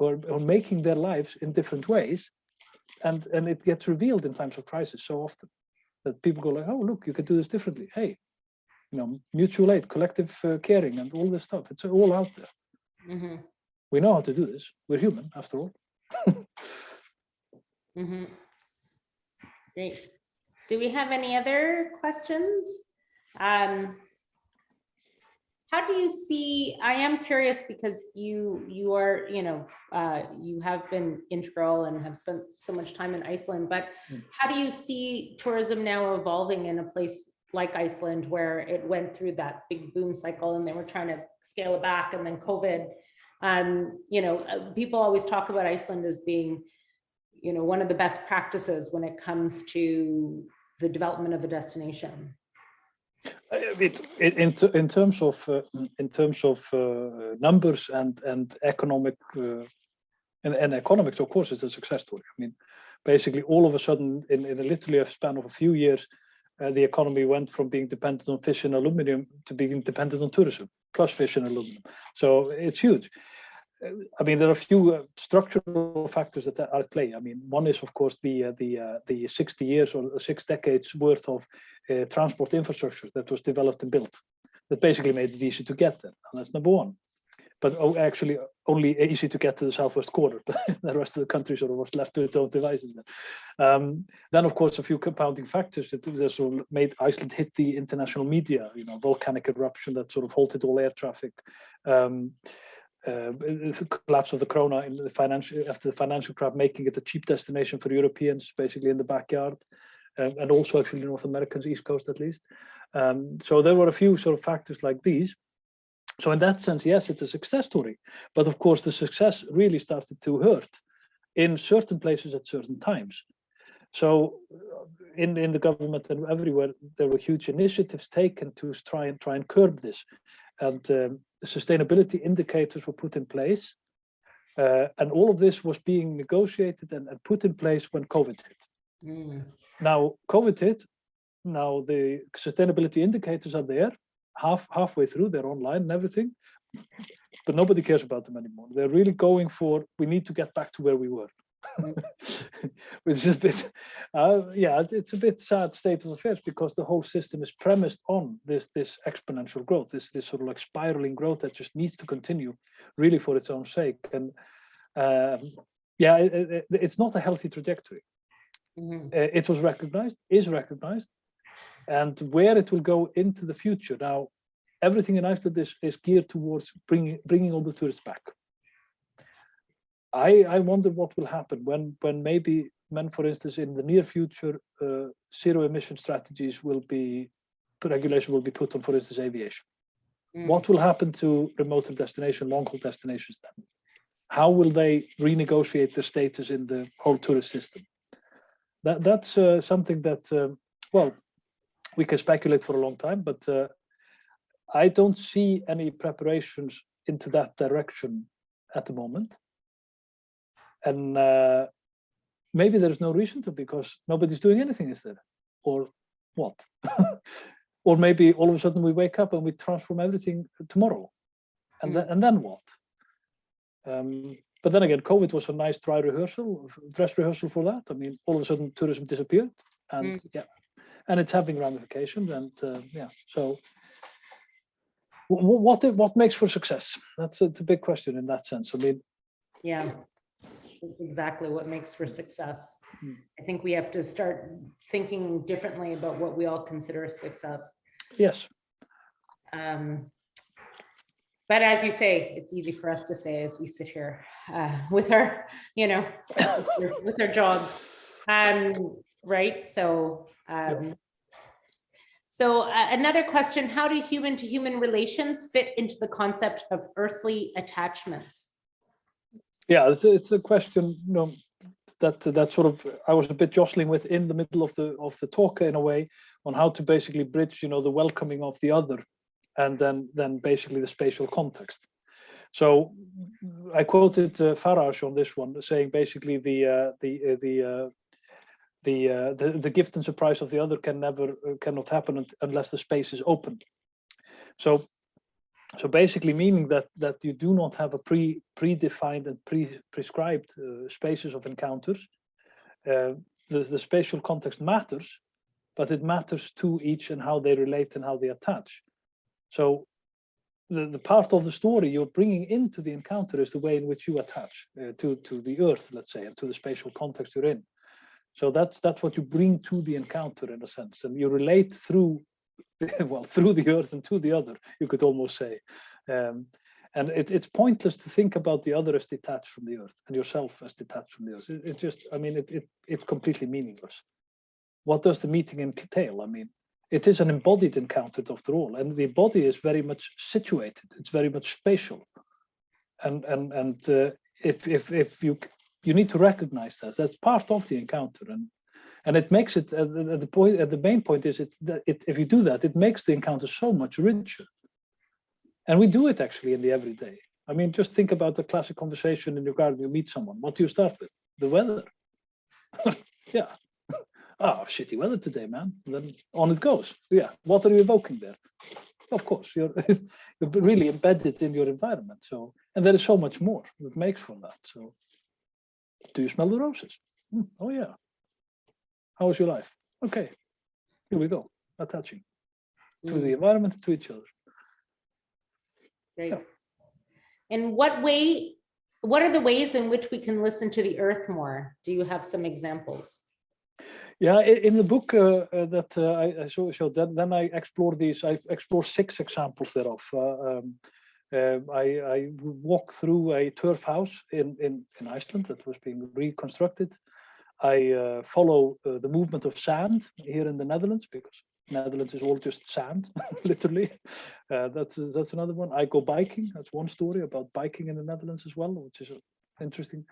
are making their lives in different ways. And it gets revealed in times of crisis so often that people go like, oh, look, you can do this differently. Hey, you know, mutual aid, collective caring and all this stuff. It's all out there. Mm-hmm. We know how to do this. We're human, after all. Mm-hmm. Great. Do we have any other questions? How do you see, I am curious because you are, you know, you have been integral and have spent so much time in Iceland, but how do you see tourism now evolving in a place like Iceland where it went through that big boom cycle and they were trying to scale it back, and then COVID? You know, people always talk about Iceland as being, you know, one of the best practices when it comes to the development of a destination. In terms of numbers and economic and economics, of course, it's a success story. I mean, basically, all of a sudden, in literally a span of a few years, the economy went from being dependent on fish and aluminum to being dependent on tourism, plus fish and aluminum. So it's huge. I mean, there are a few structural factors that are at play. I mean, one is, of course, the 60 years or 6 decades worth of transport infrastructure that was developed and built that basically made it easy to get there. And that's number one. But actually only easy to get to the southwest corner. The rest of the country sort of was left to its own devices there. Then, of course, a few compounding factors that sort of made Iceland hit the international media. You know, volcanic eruption that sort of halted all air traffic. Collapse of the krona in after the financial crash, making it a cheap destination for Europeans, basically in the backyard, and also actually North Americans, East Coast at least. So there were a few sort of factors like these. So in that sense, yes, it's a success story. But of course, the success really started to hurt in certain places at certain times. So in the government and everywhere, there were huge initiatives taken to try and curb this. And sustainability indicators were put in place. And all of this was being negotiated and put in place when COVID hit. Now, COVID hit. Now the sustainability indicators are there, halfway through, they're online and everything, but nobody cares about them anymore. They're really going for, we need to get back to where we were. Which is a bit, yeah, it's a bit sad state of affairs because the whole system is premised on this exponential growth, this sort of like spiraling growth that just needs to continue really for its own sake. And yeah, it's not a healthy trajectory. It was recognized, is recognized, and where it will go into the future. Now, everything in Iceland is geared towards bringing all the tourists back. I wonder what will happen when maybe, for instance, in the near future, zero emission strategies will be, regulation will be put on, for instance, aviation. What will happen to remote destination, long-haul destinations then? How will they renegotiate their status in the whole tourist system? That's something that, well, we can speculate for a long time, but I don't see any preparations into that direction at the moment. And maybe there's no reason to, because nobody's doing anything, is there? Or what? Or maybe all of a sudden we wake up and we transform everything tomorrow. And then what? But then again, COVID was a nice dress rehearsal for that. I mean, all of a sudden tourism disappeared, and yeah, and it's having ramifications. And yeah, so what makes for success? It's a big question in that sense. I mean, yeah, exactly what makes for success. I think we have to start thinking differently about what we all consider success. Yes. But as you say, it's easy for us to say as we sit here with our, with our jobs, right? So, another question: how do human-to-human relations fit into the concept of earthly attachments? Yeah, it's a question, that sort of I was a bit jostling with in the middle of the talk in a way, on how to basically bridge, the welcoming of the other, and then basically the spatial context. So I quoted Farage on this one, saying basically the gift and surprise of the other cannot happen unless the space is open. So basically meaning that you do not have a predefined and prescribed spaces of encounters. The spatial context matters, but it matters to each and how they relate and how they attach. So the part of the story you're bringing into the encounter is the way in which you attach to the earth, let's say, and to the spatial context you're in. So that's what you bring to the encounter, in a sense, and you relate through through the earth and to the other, you could almost say. And it's pointless to think about the other as detached from the earth and yourself as detached from the earth. It's completely meaningless. What does the meeting entail? I mean, it is an embodied encounter after all, and the body is very much situated. It's very much spatial, and if you need to recognize that's part of the encounter, and it makes it the main point is if you do that, it makes the encounter so much richer. And we do it actually in the everyday. I mean, just think about the classic conversation in your garden. You meet someone. What do you start with? The weather. Yeah. Oh, shitty weather today, man. And then on it goes. Yeah. What are you evoking there? Of course, you're really embedded in your environment. So, and there is so much more that makes for that. So, do you smell the roses? Oh yeah. How was your life? Okay, here we go. Attaching to the environment, to each other. Great. Yeah. In what are the ways in which we can listen to the earth more? Do you have some examples? Yeah, in the book that I showed, then I explore these. I explore 6 examples thereof. I walk through a turf house in Iceland that was being reconstructed. I follow the movement of sand here in the Netherlands, because Netherlands is all just sand, literally. That's another one. I go biking. That's one story about biking in the Netherlands as well, which is an interesting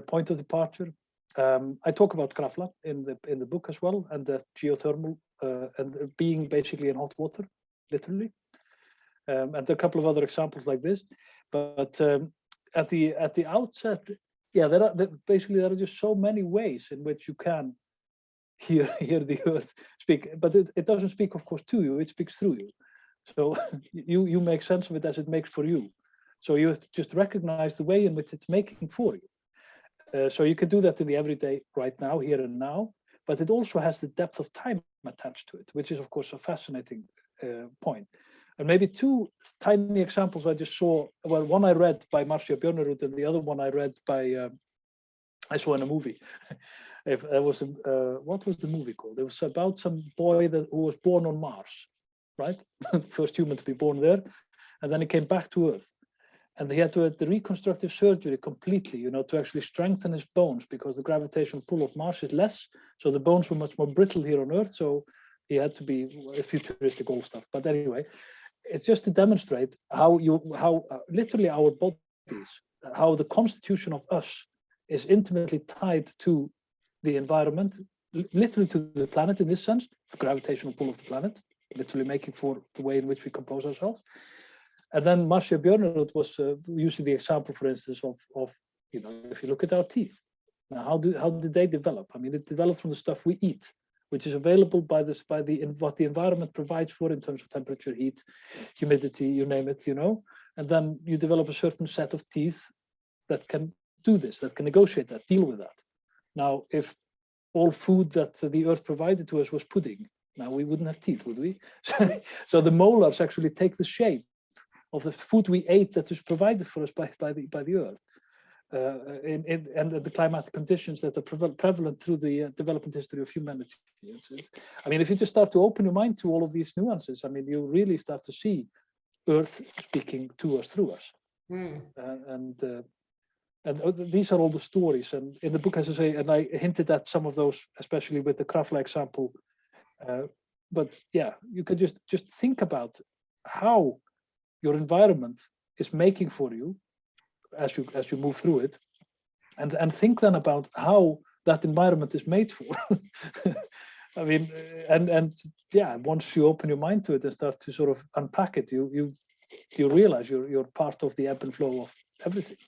point of departure. I talk about Krafla in the book as well, and the geothermal and being basically in hot water, literally. And there are a couple of other examples like this. But at the outset, yeah, there are just so many ways in which you can hear the earth speak, but it doesn't speak, of course, to you. It speaks through you. So you make sense of it as it makes for you. So you have to just recognize the way in which it's making for you. So you can do that in the everyday, right now, here and now. But it also has the depth of time attached to it, which is, of course, a fascinating point. And maybe 2 tiny examples I just saw. Well, one I read by Marcia Björnerud, and the other one I read by I saw in a movie. if there was a, what was the movie called? It was about some boy who was born on Mars, right? First human to be born there, and then he came back to Earth, and he had to have the reconstructive surgery completely, to actually strengthen his bones because the gravitational pull of Mars is less, so the bones were much more brittle here on Earth. So he had to be a futuristic old stuff. But anyway, it's just to demonstrate how literally our bodies, how the constitution of us is intimately tied to the environment, literally to the planet in this sense, the gravitational pull of the planet, literally making for the way in which we compose ourselves. And then Marcia Björnerud was using the example, for instance, of if you look at our teeth, now how did they develop? I mean, it developed from the stuff we eat, which is available by what the environment provides for in terms of temperature, heat, humidity, you name it, and then you develop a certain set of teeth that can do this, that can negotiate that, deal with that. Now, if all food that the earth provided to us was pudding, now we wouldn't have teeth, would we? So the molars actually take the shape of the food we ate that is provided for us by the earth. And the climatic conditions that are prevalent through the development history of humanity. I mean, if you just start to open your mind to all of these nuances, I mean, you really start to see Earth speaking to us through us. And these are all the stories. And in the book, as I say, and I hinted at some of those, especially with the Krafla example. But yeah, you could just think about how your environment is making for you as you move through it, and think then about how that environment is made for. I mean, and yeah, once you open your mind to it and start to sort of unpack it, you realize you're part of the ebb and flow of everything.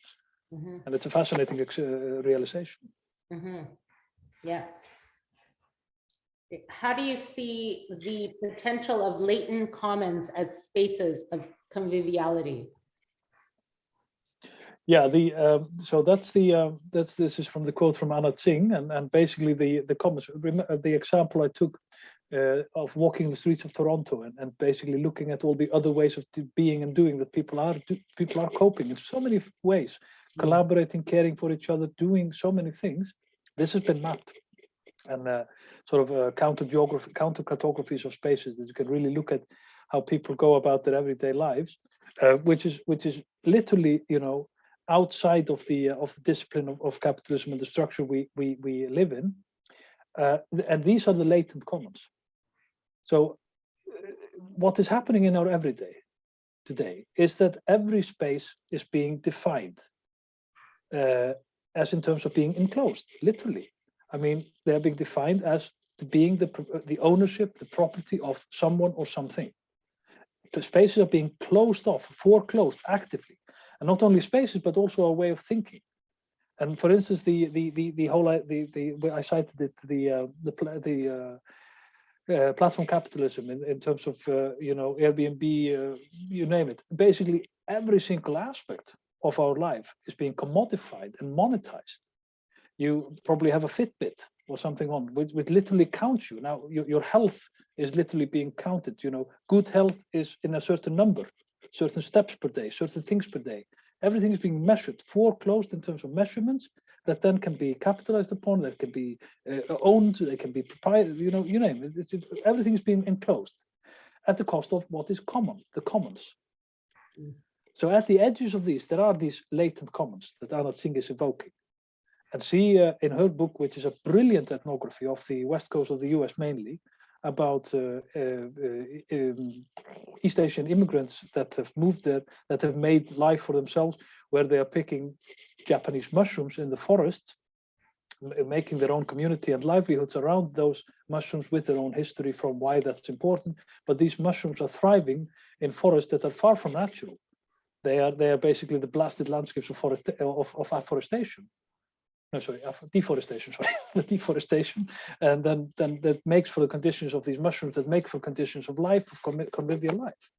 And it's a fascinating realization. Yeah. How do you see the potential of latent commons as spaces of conviviality? Yeah, so this is from the quote from Anna Tsing, and basically the comments. The example I took of walking the streets of Toronto and basically looking at all the other ways of being and doing that people are coping in so many ways, collaborating, caring for each other, doing so many things. This has been mapped, and sort of counter cartographies of spaces that you can really look at how people go about their everyday lives, which is literally outside of the discipline of capitalism and the structure we live in, and these are the latent commons. So what is happening in our everyday today is that every space is being defined as in terms of being enclosed, literally. I mean, they're being defined as being the ownership, the property of someone or something. The spaces are being closed off, foreclosed actively, and not only spaces but also a way of thinking. And for instance, the whole I cited it, the platform capitalism in terms of Airbnb, you name it. Basically, every single aspect of our life is being commodified and monetized. You probably have a Fitbit or something on which literally counts you. Now your health is literally being counted. Good health is in a certain number, certain steps per day, certain things per day. Everything is being measured, foreclosed in terms of measurements that then can be capitalized upon, that can be owned, they can be proprietary, you name it. Everything is being enclosed at the cost of what is common, the commons. So at the edges of these, there are these latent commons that Anna Tsing is evoking. And she, in her book, which is a brilliant ethnography of the west coast of the US mainly, about East Asian immigrants that have moved there, that have made life for themselves, where they are picking Japanese mushrooms in the forests, making their own community and livelihoods around those mushrooms with their own history from why that's important. But these mushrooms are thriving in forests that are far from natural. They are basically the blasted landscapes of afforestation. No, sorry, deforestation, the deforestation, and then that makes for the conditions of these mushrooms that make for conditions of life, of convivial life.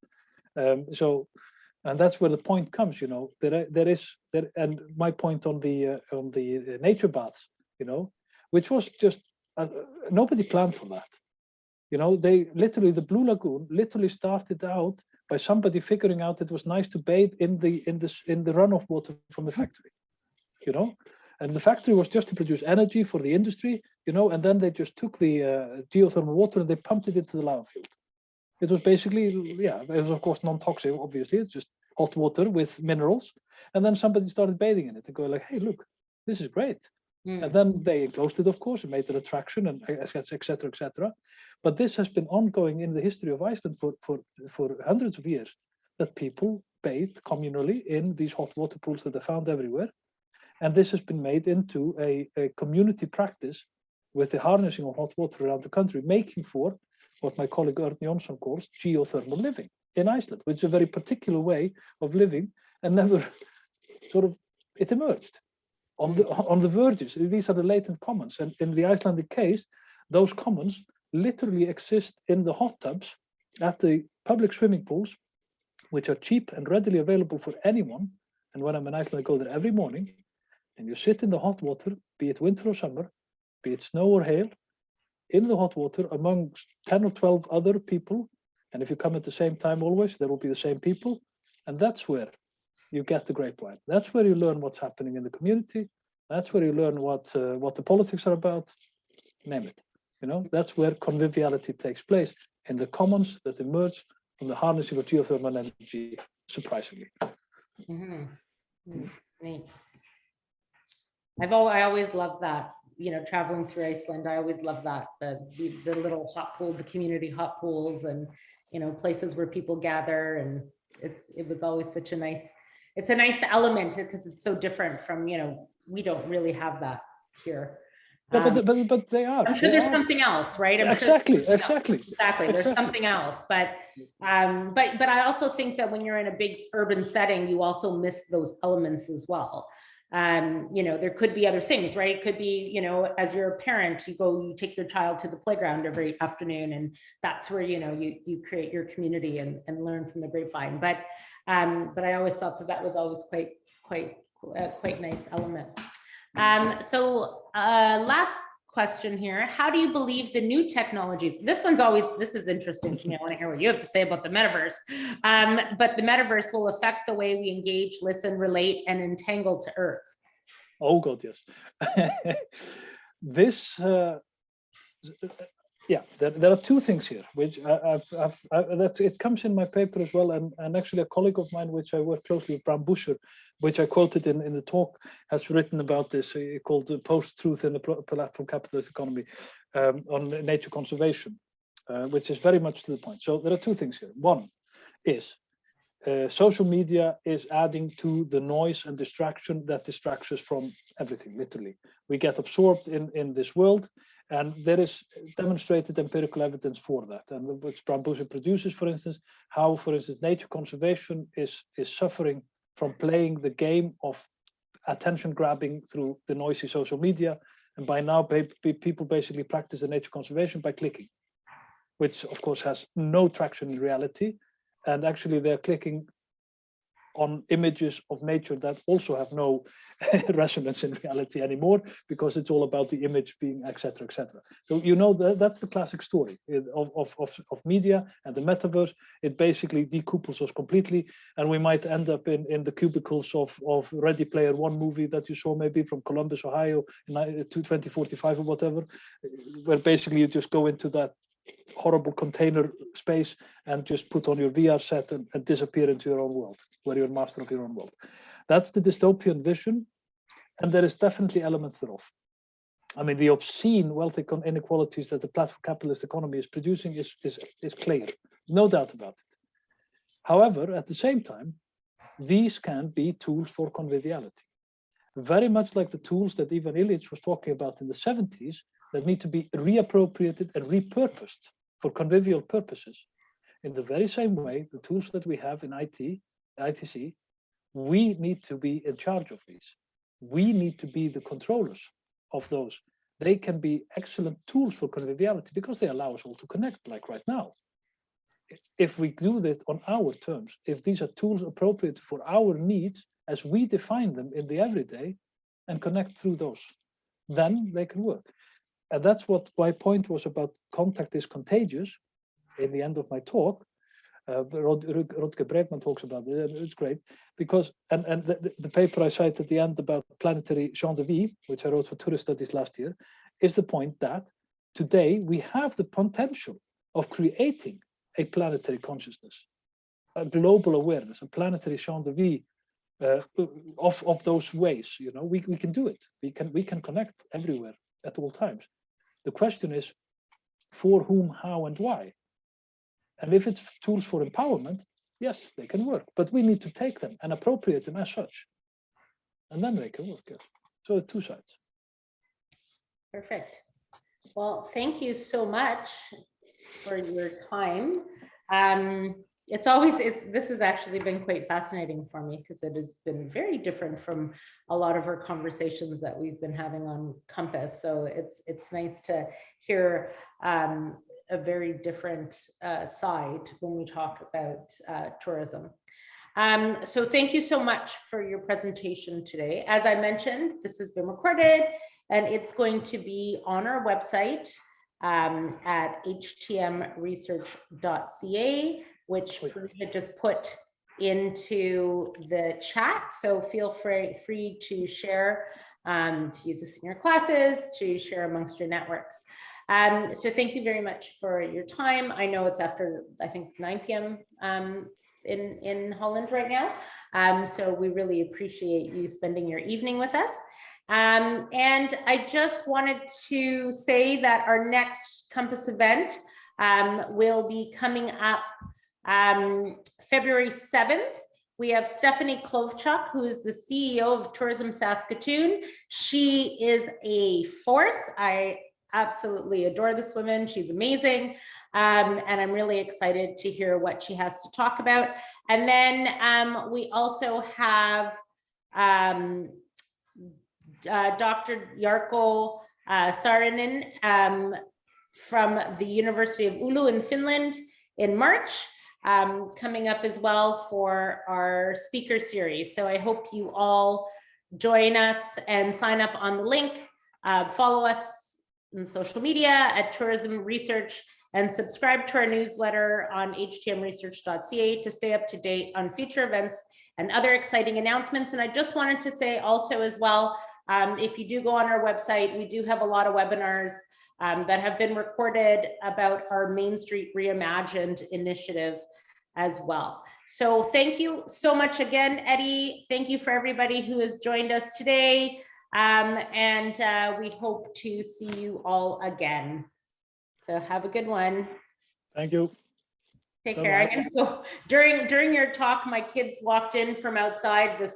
And that's where the point comes, and my point on the nature baths, which was just nobody planned for that. They literally, the Blue Lagoon literally started out by somebody figuring out it was nice to bathe in the runoff water from the factory, And the factory was just to produce energy for the industry, and then they just took the geothermal water and they pumped it into the lava field. It was basically, it was of course non-toxic, obviously, it's just hot water with minerals. And then somebody started bathing in it and going like, hey, look, this is great. And then they enclosed it, of course, and made an attraction, and etc., etc. But this has been ongoing in the history of Iceland for hundreds of years, that people bathe communally in these hot water pools that are found everywhere. And this has been made into a community practice with the harnessing of hot water around the country, making for what my colleague Örn Jónsson calls geothermal living in Iceland, which is a very particular way of living, and never it emerged on the verges. These are the latent commons, and in the Icelandic case, those commons literally exist in the hot tubs at the public swimming pools, which are cheap and readily available for anyone. And when I'm in Iceland, I go there every morning, and you sit in the hot water, be it winter or summer, be it snow or hail, in the hot water among 10 or 12 other people. And if you come at the same time always, there will be the same people. And that's where you get the grapevine. That's where you learn what's happening in the community. That's where you learn what the politics are about, name it. That's where conviviality takes place, in the commons that emerge from the harnessing of geothermal energy, surprisingly. Neat. I always love that, traveling through Iceland. I always love that, the little hot pool, the community hot pools, and places where people gather, and it was always such a nice, it's a nice element because it's so different from, we don't really have that here. But they are. I'm sure there's something else, right? Exactly. There's something else, but I also think that when you're in a big urban setting, you also miss those elements as well. There could be other things, right? It could be, as you're a parent, you take your child to the playground every afternoon, and that's where, you create your community and learn from the grapevine. But I always thought that was always quite nice element. So last question here. How do you believe the new technologies, this is interesting to me. I want to hear what you have to say about the metaverse. But the metaverse will affect the way we engage, listen, relate, and entangle to Earth. Oh God, yes. There are two things here, which it comes in my paper as well, and actually a colleague of mine, which I work closely with, Bram Buscher, which I quoted in the talk, has written about this, called the Post-Truth in the Platform Capitalist Economy, on nature conservation, which is very much to the point. So there are two things here. One is social media is adding to the noise and distraction that distracts us from everything, literally. We get absorbed in this world, and there is demonstrated empirical evidence for that. And which Bram Buscher produces, for instance, how, for instance, nature conservation is suffering from playing the game of attention grabbing through the noisy social media. And by now, people basically practice the nature conservation by clicking, which of course has no traction in reality. And actually they're clicking on images of nature that also have no resonance in reality anymore, because it's all about the image being etc., etc. So that's the classic story of media and the metaverse. It basically decouples us completely, and we might end up in the cubicles of Ready Player One movie that you saw maybe from Columbus, Ohio in 2045 or whatever, where basically you just go into that horrible container space and just put on your VR set and disappear into your own world, where you're master of your own world. That's the dystopian vision, and there is definitely elements thereof. I mean, the obscene wealth inequalities that the platform capitalist economy is producing is clear. There's no doubt about it. However, at the same time, these can be tools for conviviality, very much like the tools that Ivan Illich was talking about in the 70s, that need to be reappropriated and repurposed for convivial purposes. In the very same way, the tools that we have in ITC, we need to be in charge of these. We need to be the controllers of those. They can be excellent tools for conviviality because they allow us all to connect, like right now. If we do that on our terms, if these are tools appropriate for our needs as we define them in the everyday and connect through those, then they can work. And that's what my point was about contact is contagious in the end of my talk. Rutger Bregman talks about it. It's great because, and the paper I cite at the end about planetary champ de vie, which I wrote for tourist studies last year, is the point that today we have the potential of creating a planetary consciousness, a global awareness, a planetary champ de vie of those ways. You know, we can do it. We can connect everywhere at all times. The question is, for whom, how, and why? And if it's tools for empowerment, yes, they can work, but we need to take them and appropriate them as such. And then they can work. Yes. So it's two sides. Perfect. Well, thank you so much for your time. This has actually been quite fascinating for me because it has been very different from a lot of our conversations that we've been having on Compass. So it's nice to hear a very different side when we talk about tourism. So thank you so much for your presentation today. As I mentioned, this has been recorded and it's going to be on our website at htmresearch.ca, which Pooja just put into the chat. So feel free to share, to use this in your classes, to share amongst your networks. So thank you very much for your time. I know it's after, I think, 9 p.m. In Holland right now. So we really appreciate you spending your evening with us. And I just wanted to say that our next Compass event will be coming up February 7th. We have Stephanie Klovchuk, who is the CEO of Tourism Saskatoon. She is a force. I absolutely adore this woman. She's amazing. And I'm really excited to hear what she has to talk about. And then we also have Dr. Jarkko Saarinen from the University of Oulu in Finland in March, coming up as well for our speaker series. So I hope you all join us and sign up on the link. Follow us on social media at Tourism Research and subscribe to our newsletter on htmresearch.ca to stay up to date on future events and other exciting announcements. And I just wanted to say also as well, if you do go on our website, we do have a lot of webinars that have been recorded about our Main Street Reimagined initiative as well. So thank you so much again, Eddie. Thank you for everybody who has joined us today. And we hope to see you all again. So have a good one. Thank you. Take care. I'm gonna go. During your talk, my kids walked in from outside this